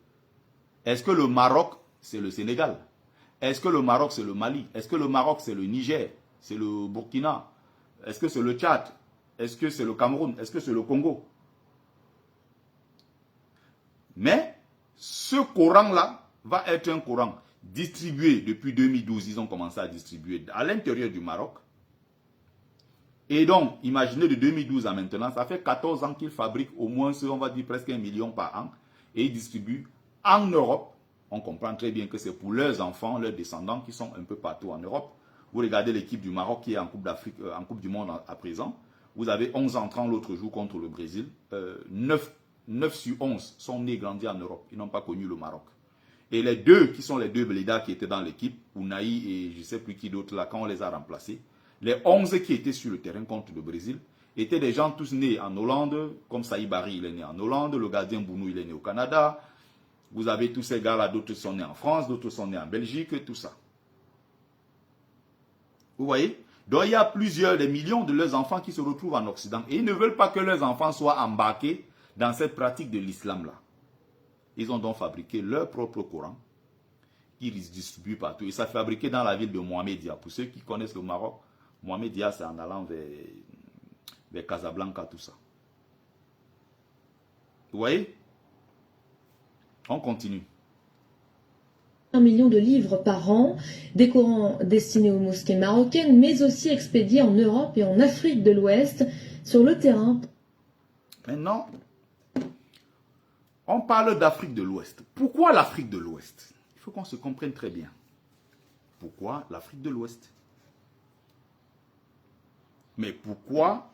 Est-ce que le Maroc, c'est le Sénégal? Est-ce que le Maroc, c'est le Mali? Est-ce que le Maroc, c'est le Niger? C'est le Burkina? Est-ce que c'est le Tchad? Est-ce que c'est le Cameroun? Est-ce que c'est le Congo? Mais ce Coran-là va être un Coran distribué depuis 2012. Ils ont commencé à distribuer à l'intérieur du Maroc. Et donc, imaginez de 2012 à maintenant, ça fait 14 ans qu'ils fabriquent au moins, on va dire presque 1 million par an. Et ils distribuent en Europe. On comprend très bien que c'est pour leurs enfants, leurs descendants qui sont un peu partout en Europe. Vous regardez l'équipe du Maroc qui est en Coupe d'Afrique, en Coupe du Monde à présent. Vous avez 11 entrants l'autre jour contre le Brésil. 9 sur 11 sont nés et grandis en Europe. Ils n'ont pas connu le Maroc. Et les deux qui sont les deux Blédas qui étaient dans l'équipe, Ounaï et je ne sais plus qui d'autre là, quand on les a remplacés, les 11 qui étaient sur le terrain contre le Brésil étaient des gens tous nés en Hollande, comme Saïd Barry, il est né en Hollande, le gardien Bounou, il est né au Canada. Vous avez tous ces gars-là, d'autres sont nés en France, d'autres sont nés en Belgique, tout ça. Vous voyez? Donc il y a des millions de leurs enfants qui se retrouvent en Occident et ils ne veulent pas que leurs enfants soient embarqués dans cette pratique de l'islam-là. Ils ont donc fabriqué leur propre Coran qu'ils distribuent partout. Et ça est fabriqué dans la ville de Mohamedia. Pour ceux qui connaissent le Maroc, Mohamedia, c'est en allant vers Casablanca, tout ça. Vous voyez? On continue. 1 million de livres par an, des Corans destinés aux mosquées marocaines, mais aussi expédiés en Europe et en Afrique de l'Ouest, sur le terrain. Maintenant, on parle d'Afrique de l'Ouest. Pourquoi l'Afrique de l'Ouest? Il faut qu'on se comprenne très bien. Pourquoi l'Afrique de l'Ouest? Mais pourquoi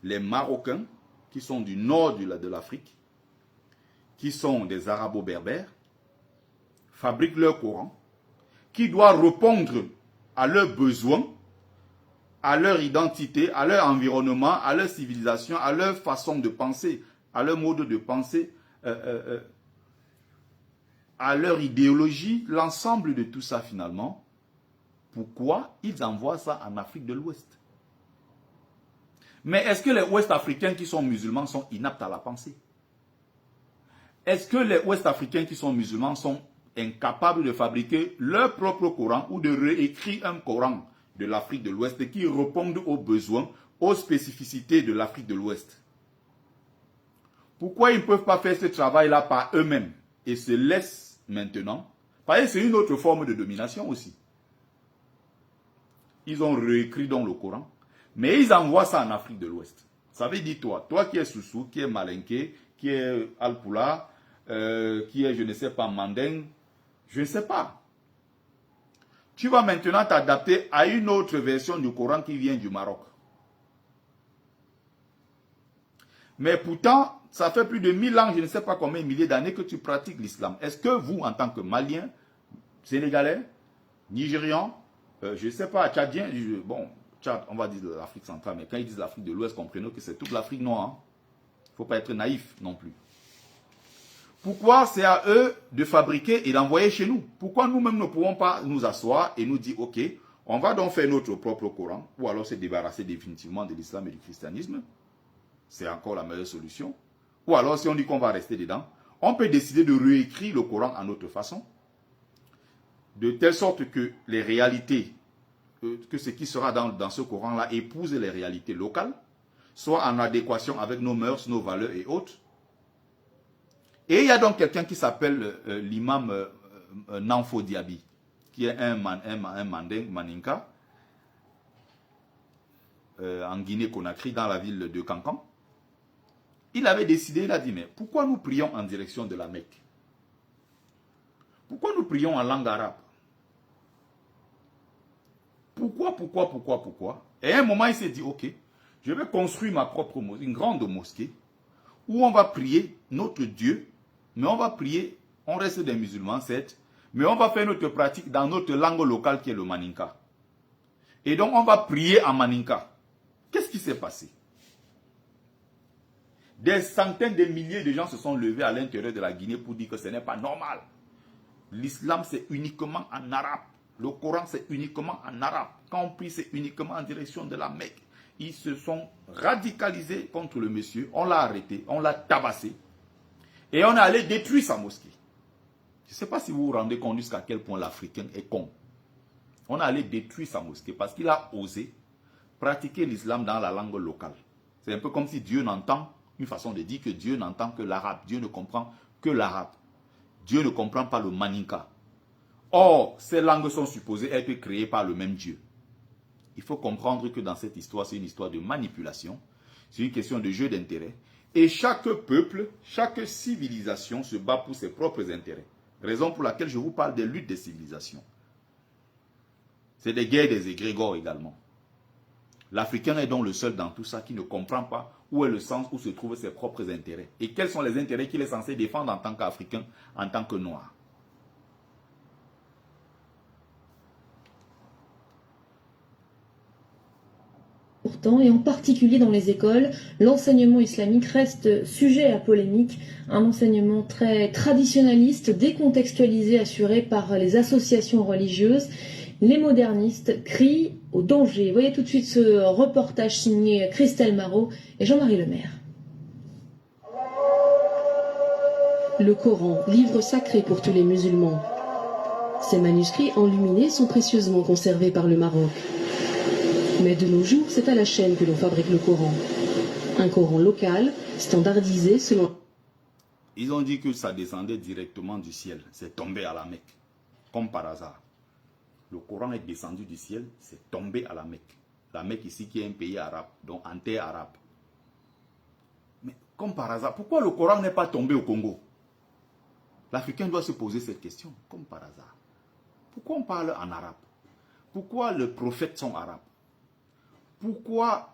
les Marocains, qui sont du nord de l'Afrique, qui sont des Arabo-berbères, fabriquent leur Coran, qui doit répondre à leurs besoins, à leur identité, à leur environnement, à leur civilisation, à leur façon de penser, à leur mode de pensée, à leur idéologie, l'ensemble de tout ça finalement, pourquoi ils envoient ça en Afrique de l'Ouest? Mais est-ce que les Ouest-Africains qui sont musulmans sont inaptes à la pensée? Est-ce que les Ouest-Africains qui sont musulmans sont incapables de fabriquer leur propre Coran ou de réécrire un Coran de l'Afrique de l'Ouest qui réponde aux besoins, aux spécificités de l'Afrique de l'Ouest? Pourquoi ils ne peuvent pas faire ce travail-là par eux-mêmes et se laissent maintenant? Parce que c'est une autre forme de domination aussi. Ils ont réécrit dans le Coran, mais ils envoient ça en Afrique de l'Ouest. Ça veut dire toi qui es Soussou, qui es Malinké, qui est Alpoula, qui est, je ne sais pas, Mandeng, je ne sais pas. Tu vas maintenant t'adapter à une autre version du Coran qui vient du Maroc. Mais pourtant, ça fait plus de 1000 ans, je ne sais pas combien de milliers d'années que tu pratiques l'islam. Est-ce que vous, en tant que Maliens, Sénégalais, Nigérians, je ne sais pas, Tchadiens, bon, Tchad, on va dire l'Afrique centrale, mais quand ils disent l'Afrique de l'Ouest, comprenez que c'est toute l'Afrique noire. Il ne faut pas être naïf non plus. Pourquoi c'est à eux de fabriquer et d'envoyer chez nous? Pourquoi nous-mêmes ne pouvons pas nous asseoir et nous dire, ok, on va donc faire notre propre Coran, ou alors se débarrasser définitivement de l'islam et du christianisme? C'est encore la meilleure solution. Ou alors, si on dit qu'on va rester dedans, on peut décider de réécrire le Coran à notre façon, de telle sorte que les réalités, que ce qui sera dans ce Coran-là épouse les réalités locales, soit en adéquation avec nos mœurs, nos valeurs et autres. Et il y a donc quelqu'un qui s'appelle l'imam Nanfo Diaby, qui est un Maninka, en Guinée-Conakry, dans la ville de Cancan. Il avait décidé, il a dit, mais pourquoi nous prions en direction de la Mecque? Pourquoi nous prions en langue arabe? Pourquoi? Et à un moment, il s'est dit, ok, je vais construire ma propre mosquée, une grande mosquée, où on va prier notre Dieu, mais on va prier, on reste des musulmans, certes, mais on va faire notre pratique dans notre langue locale qui est le Maninka. Et donc, on va prier en Maninka. Qu'est-ce qui s'est passé? Des centaines de milliers de gens se sont levés à l'intérieur de la Guinée pour dire que ce n'est pas normal. L'islam, c'est uniquement en arabe. Le Coran, c'est uniquement en arabe. Quand on prie, c'est uniquement en direction de la Mecque. Ils se sont radicalisés contre le monsieur. On l'a arrêté, on l'a tabassé. Et on est allé détruire sa mosquée. Je ne sais pas si vous vous rendez compte jusqu'à quel point l'Africain est con. On est allé détruire sa mosquée parce qu'il a osé pratiquer l'islam dans la langue locale. C'est un peu comme si Dieu n'entend, une façon de dire que Dieu n'entend que l'arabe. Dieu ne comprend que l'arabe. Dieu ne comprend pas le Maninka. Or, ces langues sont supposées être créées par le même Dieu. Il faut comprendre que dans cette histoire, c'est une histoire de manipulation. C'est une question de jeu d'intérêt. Et chaque peuple, chaque civilisation se bat pour ses propres intérêts. Raison pour laquelle je vous parle des luttes des civilisations. C'est des guerres des égrégores également. L'Africain est donc le seul dans tout ça qui ne comprend pas où est le sens, où se trouvent ses propres intérêts. Et quels sont les intérêts qu'il est censé défendre en tant qu'Africain, en tant que Noir. Pourtant, et en particulier dans les écoles, l'enseignement islamique reste sujet à polémique, un enseignement très traditionnaliste, décontextualisé, assuré par les associations religieuses. Les modernistes crient au danger. Voyez tout de suite ce reportage signé Christelle Marot et Jean-Marie Lemaire. Le Coran, livre sacré pour tous les musulmans. Ces manuscrits enluminés sont précieusement conservés par le Maroc. Mais de nos jours, c'est à la chaîne que l'on fabrique le Coran. Un Coran local, standardisé selon... Ils ont dit que ça descendait directement du ciel. C'est tombé à la Mecque. Comme par hasard. Le Coran est descendu du ciel, c'est tombé à la Mecque. La Mecque ici qui est un pays arabe, donc en terre arabe. Mais comme par hasard, pourquoi le Coran n'est pas tombé au Congo? L'Africain doit se poser cette question, comme par hasard. Pourquoi on parle en arabe? Pourquoi les prophètes sont arabes? Pourquoi,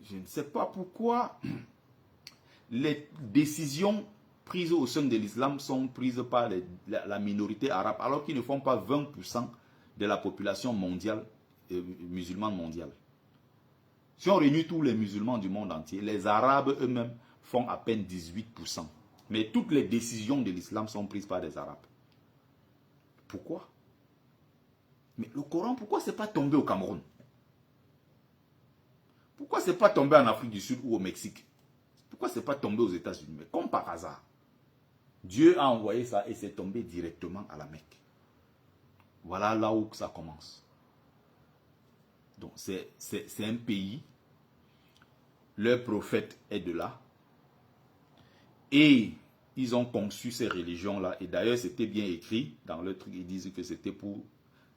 je ne sais pas pourquoi, les décisions prises au sein de l'islam sont prises par la minorité arabe, alors qu'ils ne font pas 20% de la population mondiale, musulmane mondiale. Si on réunit tous les musulmans du monde entier, les Arabes eux-mêmes font à peine 18%. Mais toutes les décisions de l'islam sont prises par des Arabes. Pourquoi? Mais le Coran, pourquoi ce n'est pas tombé au Cameroun? Pourquoi ce n'est pas tombé en Afrique du Sud ou au Mexique? Pourquoi ce n'est pas tombé aux États-Unis? Mais comme par hasard, Dieu a envoyé ça et c'est tombé directement à la Mecque. Voilà là où ça commence. Donc c'est un pays, leur prophète est de là. Et ils ont conçu ces religions-là. Et d'ailleurs, c'était bien écrit dans le truc. Ils disent que c'était pour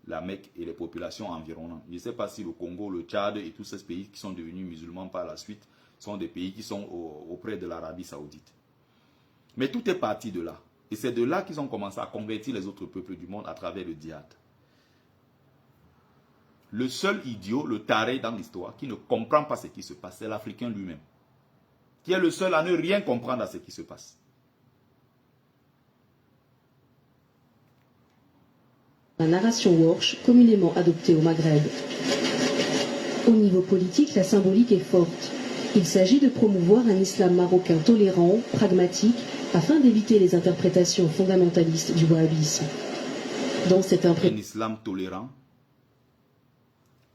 la Mecque et les populations environnantes. Je ne sais pas si le Congo, le Tchad et tous ces pays qui sont devenus musulmans par la suite sont des pays qui sont auprès de l'Arabie Saoudite. Mais tout est parti de là. Et c'est de là qu'ils ont commencé à convertir les autres peuples du monde à travers le djihad. Le seul idiot, le taré dans l'histoire, qui ne comprend pas ce qui se passe, c'est l'Africain lui-même. Qui est le seul à ne rien comprendre à ce qui se passe. La narration Warsh, communément adoptée au Maghreb. Au niveau politique, la symbolique est forte. Il s'agit de promouvoir un islam marocain tolérant, pragmatique, afin d'éviter les interprétations fondamentalistes du wahhabisme. Dans cette Un islam tolérant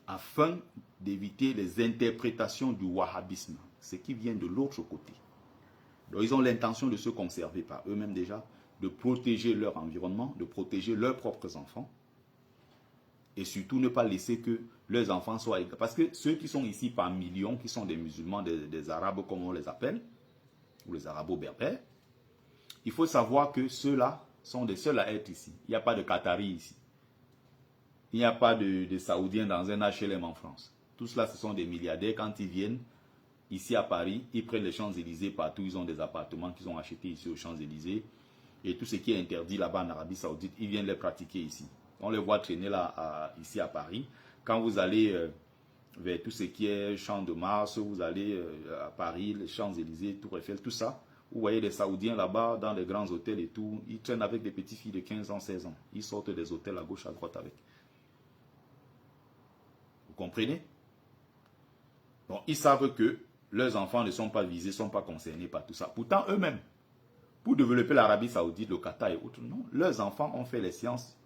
afin d'éviter les interprétations du wahhabisme, ce qui vient de l'autre côté. Donc ils ont l'intention de se conserver par eux-mêmes déjà, de protéger leur environnement, de protéger leurs propres enfants, et surtout ne pas laisser que leurs enfants soient... Parce que ceux qui sont ici par millions, qui sont des musulmans, des arabes comme on les appelle, ou les arabo-berbères, il faut savoir que ceux-là sont des seuls à être ici. Il n'y a pas de Qataris ici. Il n'y a pas de Saoudiens dans un HLM en France. Tout cela, ce sont des milliardaires. Quand ils viennent ici à Paris, ils prennent les Champs-Élysées partout. Ils ont des appartements qu'ils ont achetés ici aux Champs-Élysées. Et tout ce qui est interdit là-bas en Arabie Saoudite, ils viennent les pratiquer ici. On les voit traîner là, ici à Paris. Quand vous allez vers tout ce qui est Champ de Mars, vous allez à Paris, les Champs-Élysées, Tour Eiffel, tout ça. Vous voyez les Saoudiens là-bas, dans les grands hôtels et tout. Ils traînent avec des petites filles de 15 ans, 16 ans. Ils sortent des hôtels à gauche, à droite avec. Vous comprenez? Donc, ils savent que leurs enfants ne sont pas visés, ne sont pas concernés par tout ça. Pourtant, eux-mêmes, pour développer l'Arabie Saoudite, le Qatar et autres, non. Leurs enfants ont fait les sciences,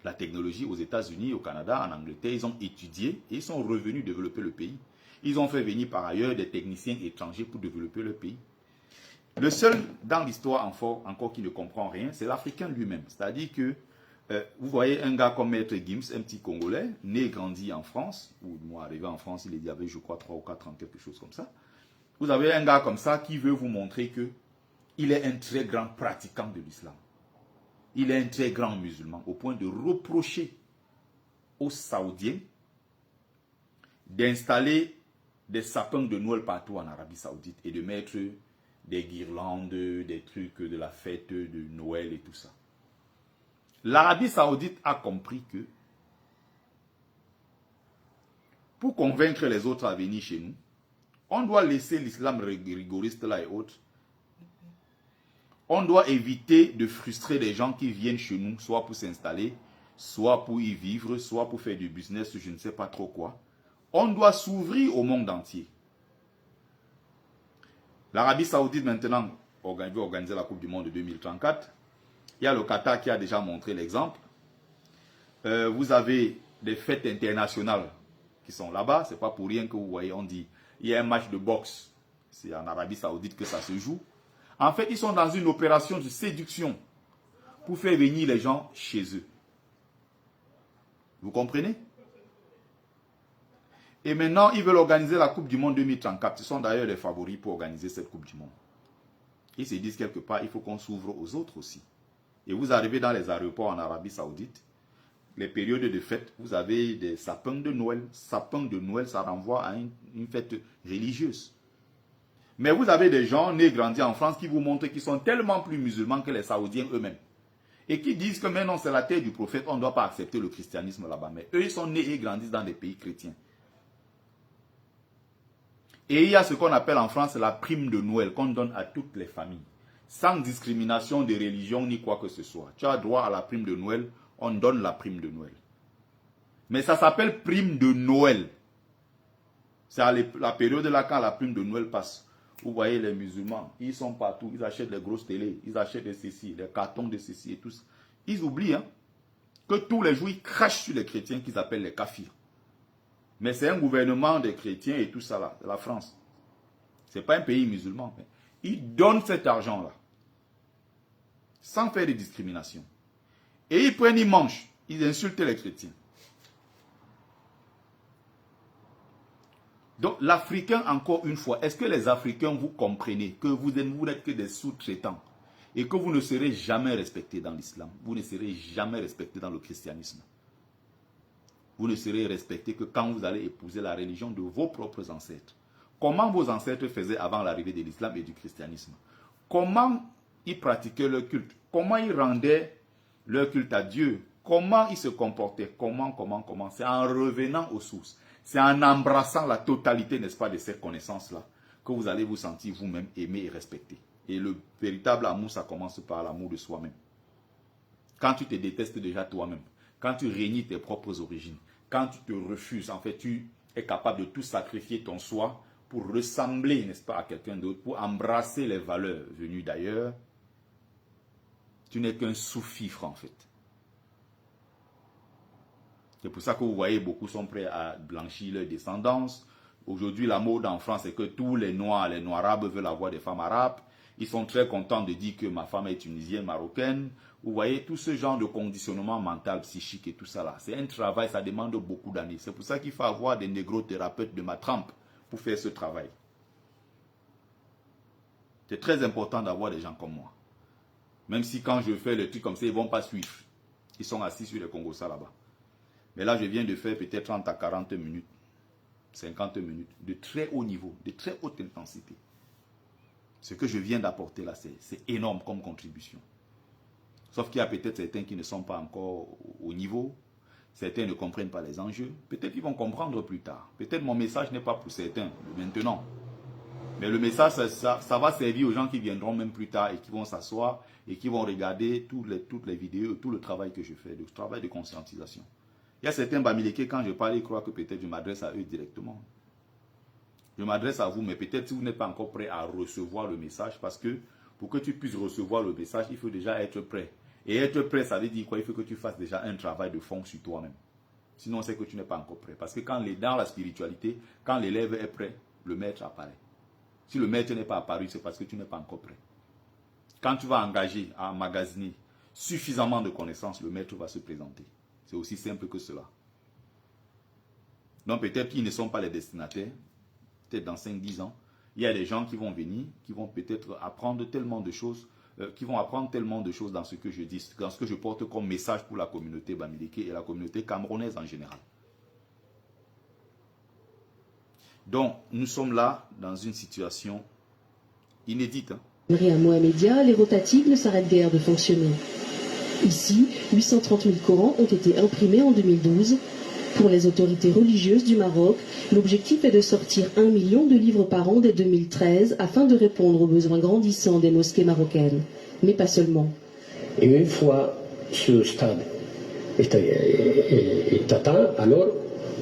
la technologie aux États-Unis, au Canada, en Angleterre. Ils ont étudié et ils sont revenus développer le pays. Ils ont fait venir par ailleurs des techniciens étrangers pour développer le pays. Le seul dans l'histoire encore qui ne comprend rien, c'est l'Africain lui-même. C'est-à-dire que vous voyez un gars comme Maître Gims, un petit Congolais, né et grandi en France, ou moi arrivé en France, il y avait je crois 3 ou 4 ans, quelque chose comme ça. Vous avez un gars comme ça qui veut vous montrer que il est un très grand pratiquant de l'islam. Il est un très grand musulman, au point de reprocher aux Saoudiens d'installer des sapins de Noël partout en Arabie Saoudite et de mettre des guirlandes, des trucs de la fête de Noël et tout ça. L'Arabie Saoudite a compris que pour convaincre les autres à venir chez nous, on doit laisser l'islam rigoriste là et autres. On doit éviter de frustrer les gens qui viennent chez nous, soit pour s'installer, soit pour y vivre, soit pour faire du business, je ne sais pas trop quoi. On doit s'ouvrir au monde entier. L'Arabie Saoudite maintenant veut organiser la Coupe du Monde de 2034. Il y a le Qatar qui a déjà montré l'exemple. Vous avez des fêtes internationales qui sont là-bas. Ce n'est pas pour rien que vous voyez, on dit, il y a un match de boxe. C'est en Arabie Saoudite que ça se joue. En fait, ils sont dans une opération de séduction pour faire venir les gens chez eux. Vous comprenez? Et maintenant, ils veulent organiser la Coupe du Monde 2034. Ce sont d'ailleurs les favoris pour organiser cette Coupe du Monde. Ils se disent quelque part, il faut qu'on s'ouvre aux autres aussi. Et vous arrivez dans les aéroports en Arabie Saoudite, les périodes de fête, vous avez des sapins de Noël. Sapins de Noël, ça renvoie à une fête religieuse. Mais vous avez des gens nés et grandis en France qui vous montrent qu'ils sont tellement plus musulmans que les Saoudiens eux-mêmes. Et qui disent que maintenant c'est la terre du prophète, on ne doit pas accepter le christianisme là-bas. Mais eux, ils sont nés et grandissent dans des pays chrétiens. Et il y a ce qu'on appelle en France la prime de Noël qu'on donne à toutes les familles. Sans discrimination de religion ni quoi que ce soit. Tu as droit à la prime de Noël, on donne la prime de Noël. Mais ça s'appelle prime de Noël. C'est à la période là quand la prime de Noël passe. Vous voyez les musulmans, ils sont partout, ils achètent des grosses télés, ils achètent des ceci, des cartons de ceci et tout ça. Ils oublient que tous les jours ils crachent sur les chrétiens qu'ils appellent les kafirs. Mais c'est un gouvernement des chrétiens et tout ça là, la France. Ce n'est pas un pays musulman. Ils donnent cet argent-là, sans faire de discrimination. Et ils prennent, ils mangent, ils insultent les chrétiens. Donc l'Africain, encore une fois, est-ce que les Africains, vous comprenez que vous n'êtes que des sous-traitants et que vous ne serez jamais respectés dans l'islam, vous ne serez jamais respectés dans le christianisme. Vous ne serez respectés que quand vous allez épouser la religion de vos propres ancêtres. Comment vos ancêtres faisaient avant l'arrivée de l'islam et du christianisme? Comment ils pratiquaient leur culte? Comment ils rendaient leur culte à Dieu? Comment ils se comportaient? Comment? C'est en revenant aux sources. C'est en embrassant la totalité, n'est-ce pas, de ces connaissances-là que vous allez vous sentir vous-même aimé et respecté. Et le véritable amour, ça commence par l'amour de soi-même. Quand tu te détestes déjà toi-même, quand tu renies tes propres origines, quand tu te refuses, en fait, tu es capable de tout sacrifier ton soi pour ressembler, n'est-ce pas, à quelqu'un d'autre, pour embrasser les valeurs venues d'ailleurs, Tu n'es qu'un sous-fifre en fait. C'est pour ça que vous voyez, beaucoup sont prêts à blanchir leur descendance. Aujourd'hui, la mode en France, c'est que tous les Noirs, les Noirs-Arabes veulent avoir des femmes arabes. Ils sont très contents de dire que ma femme est tunisienne, marocaine. Vous voyez, tout ce genre de conditionnement mental, psychique et tout ça là. C'est un travail, ça demande beaucoup d'années. C'est pour ça qu'il faut avoir des négro-thérapeutes de ma trempe pour faire ce travail. C'est très important d'avoir des gens comme moi. Même si quand je fais le truc comme ça, ils ne vont pas suivre. Ils sont assis sur les Congossas là-bas. Mais là, je viens de faire peut-être 30 à 40 minutes, 50 minutes, de très haut niveau, de très haute intensité. Ce que je viens d'apporter là, c'est énorme comme contribution. Sauf qu'il y a peut-être certains qui ne sont pas encore au niveau. Certains ne comprennent pas les enjeux. Peut-être qu'ils vont comprendre plus tard. Peut-être mon message n'est pas pour certains maintenant. Mais le message, ça va servir aux gens qui viendront même plus tard et qui vont s'asseoir et qui vont regarder toutes les vidéos, tout le travail que je fais, le travail de conscientisation. Il y a certains Bamileke, quand je parle, ils croient que peut-être je m'adresse à eux directement. Je m'adresse à vous, mais peut-être si vous n'êtes pas encore prêt à recevoir le message, parce que pour que tu puisses recevoir le message, il faut déjà être prêt. Et être prêt, ça veut dire quoi? Il faut que tu fasses déjà un travail de fond sur toi-même. Sinon, c'est que tu n'es pas encore prêt. Parce que dans la spiritualité, quand l'élève est prêt, le maître apparaît. Si le maître n'est pas apparu, c'est parce que tu n'es pas encore prêt. Quand tu vas engager à emmagasiner suffisamment de connaissances, le maître va se présenter. C'est aussi simple que cela. Donc peut-être qu'ils ne sont pas les destinataires. Peut-être dans 5-10 ans, il y a des gens qui vont venir, qui vont peut-être apprendre tellement de choses, dans ce que je dis, dans ce que je porte comme message pour la communauté Bamileke et la communauté camerounaise en général. Donc, nous sommes là dans une situation inédite. À Mohamedia, les rotatives ne s'arrêtent guère de fonctionner. Ici, 830 000 Corans ont été imprimés en 2012. Pour les autorités religieuses du Maroc, l'objectif est de sortir 1 million de livres par an dès 2013 afin de répondre aux besoins grandissants des mosquées marocaines. Mais pas seulement. Et une fois ce stade est atteint, alors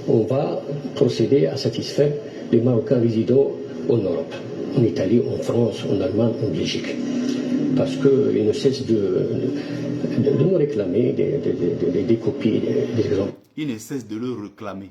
on va procéder à satisfaire les Marocains résidant en Europe, en Italie, en France, en Allemagne, en Belgique. Parce qu'ils ne cessent de nous réclamer des copies, des exemples. Ils ne cessent de le réclamer.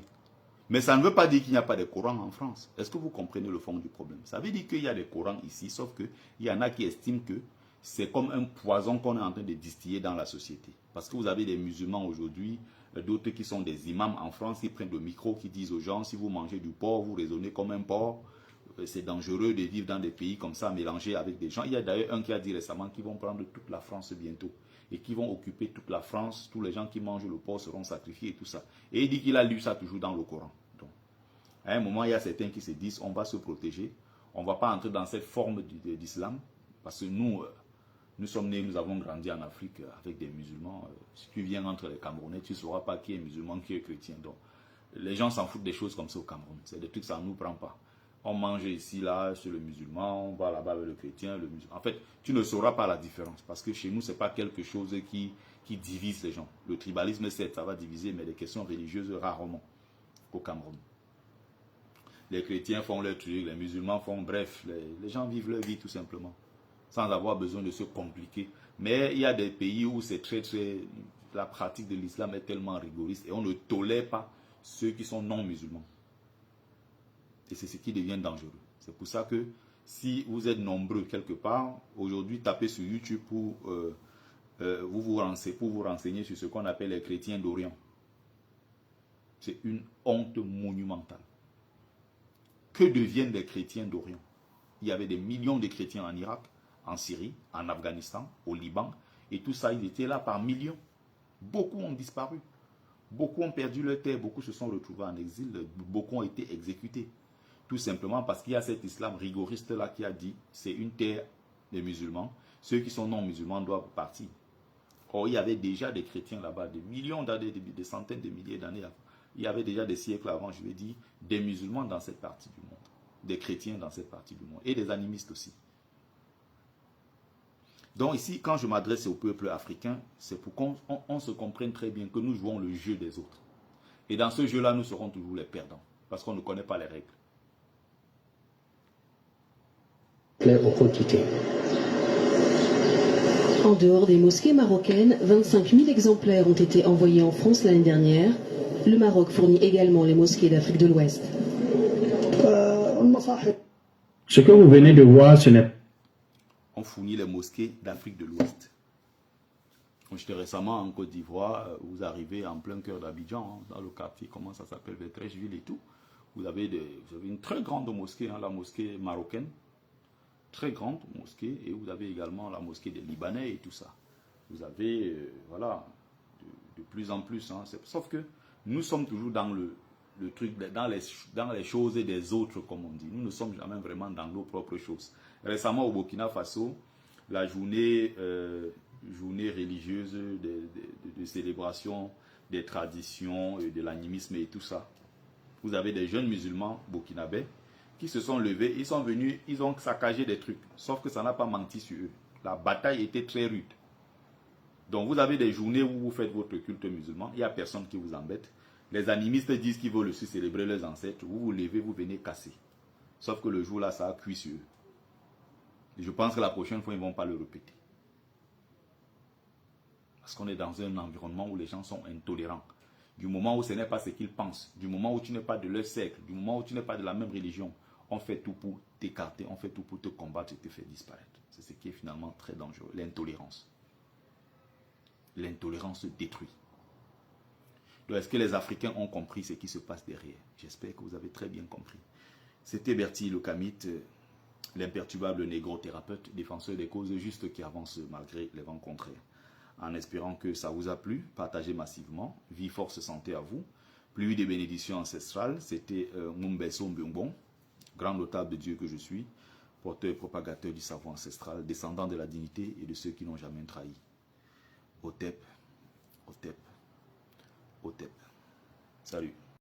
Mais ça ne veut pas dire qu'il n'y a pas de Coran en France. Est-ce que vous comprenez le fond du problème? Ça veut dire qu'il y a des Corans ici, sauf qu'il y en a qui estiment que c'est comme un poison qu'on est en train de distiller dans la société. Parce que vous avez des musulmans aujourd'hui, d'autres qui sont des imams en France, qui prennent le micro, qui disent aux gens, si vous mangez du porc, vous raisonnez comme un porc. C'est dangereux de vivre dans des pays comme ça, mélangés avec des gens. Il y a d'ailleurs un qui a dit récemment qu'ils vont prendre toute la France bientôt. Et qui vont occuper toute la France. Tous les gens qui mangent le porc seront sacrifiés et tout ça. Et il dit qu'il a lu ça toujours dans le Coran. Donc, à un moment, il y a certains qui se disent, on va se protéger. On ne va pas entrer dans cette forme d'islam. Parce que nous sommes nés, nous avons grandi en Afrique avec des musulmans. Si tu viens entre les Camerounais, tu ne sauras pas qui est musulman, qui est chrétien. Donc, les gens s'en foutent des choses comme ça au Cameroun. C'est des trucs, ça ne nous prend pas. On mange ici, là, chez le musulman, on va là-bas avec le chrétien, le musulman. En fait, tu ne sauras pas la différence. Parce que chez nous, ce n'est pas quelque chose qui divise les gens. Le tribalisme, certes, ça va diviser, mais les questions religieuses, rarement, au Cameroun. Les chrétiens font leur truc, les musulmans font, bref, les gens vivent leur vie tout simplement. Sans avoir besoin de se compliquer. Mais il y a des pays où c'est la pratique de l'islam est tellement rigoriste et on ne tolère pas ceux qui sont non musulmans. Et c'est ce qui devient dangereux. C'est pour ça que si vous êtes nombreux quelque part, aujourd'hui, tapez sur YouTube pour vous renseigner sur ce qu'on appelle les chrétiens d'Orient. C'est une honte monumentale. Que deviennent les chrétiens d'Orient? Il y avait des millions de chrétiens en Irak, en Syrie, en Afghanistan, au Liban. Et tout ça, ils étaient là par millions. Beaucoup ont disparu. Beaucoup ont perdu leur terre. Beaucoup se sont retrouvés en exil. Beaucoup ont été exécutés. Tout simplement parce qu'il y a cet islam rigoriste là qui a dit c'est une terre des musulmans. Ceux qui sont non musulmans doivent partir. Or, il y avait déjà des chrétiens là-bas, des millions d'années, des centaines de milliers d'années avant. Il y avait déjà des siècles avant, je vais dire, des musulmans dans cette partie du monde. Des chrétiens dans cette partie du monde. Et des animistes aussi. Donc ici, quand je m'adresse au peuple africain, c'est pour qu'on se comprenne très bien que nous jouons le jeu des autres. Et dans ce jeu-là, nous serons toujours les perdants. Parce qu'on ne connaît pas les règles. En quantité. En dehors des mosquées marocaines, 25 000 exemplaires ont été envoyés en France l'année dernière. Le Maroc fournit également les mosquées d'Afrique de l'Ouest. Ce que vous venez de voir, ce n'est On fournit les mosquées d'Afrique de l'Ouest. J'étais récemment en Côte d'Ivoire, vous arrivez en plein cœur d'Abidjan, dans le quartier, comment ça s'appelle, Vétrècheville et tout. Vous avez une très grande mosquée, la mosquée marocaine. Très grande mosquée, et vous avez également la mosquée des Libanais et tout ça. Vous avez, voilà, de plus en plus. Sauf que nous sommes toujours dans le truc, dans les choses des autres, comme on dit. Nous ne sommes jamais vraiment dans nos propres choses. Récemment, au Burkina Faso, la journée religieuse de célébration des traditions, de l'animisme et tout ça. Vous avez des jeunes musulmans burkinabés qui se sont levés, ils sont venus, ils ont saccagé des trucs. Sauf que ça n'a pas menti sur eux. La bataille était très rude. Donc vous avez des journées où vous faites votre culte musulman, il n'y a personne qui vous embête. Les animistes disent qu'ils veulent aussi célébrer leurs ancêtres. Vous vous levez, vous venez casser. Sauf que le jour-là, ça a cuit sur eux. Et je pense que la prochaine fois, ils ne vont pas le répéter. Parce qu'on est dans un environnement où les gens sont intolérants. Du moment où ce n'est pas ce qu'ils pensent, du moment où tu n'es pas de leur cercle, du moment où tu n'es pas de la même religion, on fait tout pour t'écarter, on fait tout pour te combattre et te faire disparaître. C'est ce qui est finalement très dangereux, l'intolérance. L'intolérance détruit. Donc, est-ce que les Africains ont compris ce qui se passe derrière? J'espère que vous avez très bien compris. C'était Bertie Le Kamite, l'imperturbable négro-thérapeute, défenseur des causes justes qui avance malgré les vents contraires. En espérant que ça vous a plu, partagez massivement. Vie, force, santé à vous. Pluie de bénédictions ancestrales. C'était Mumbeso Mbiumbon, grand notable de Dieu que je suis, porteur et propagateur du savoir ancestral, descendant de la dignité et de ceux qui n'ont jamais trahi. Otep, Otep, Otep. Salut.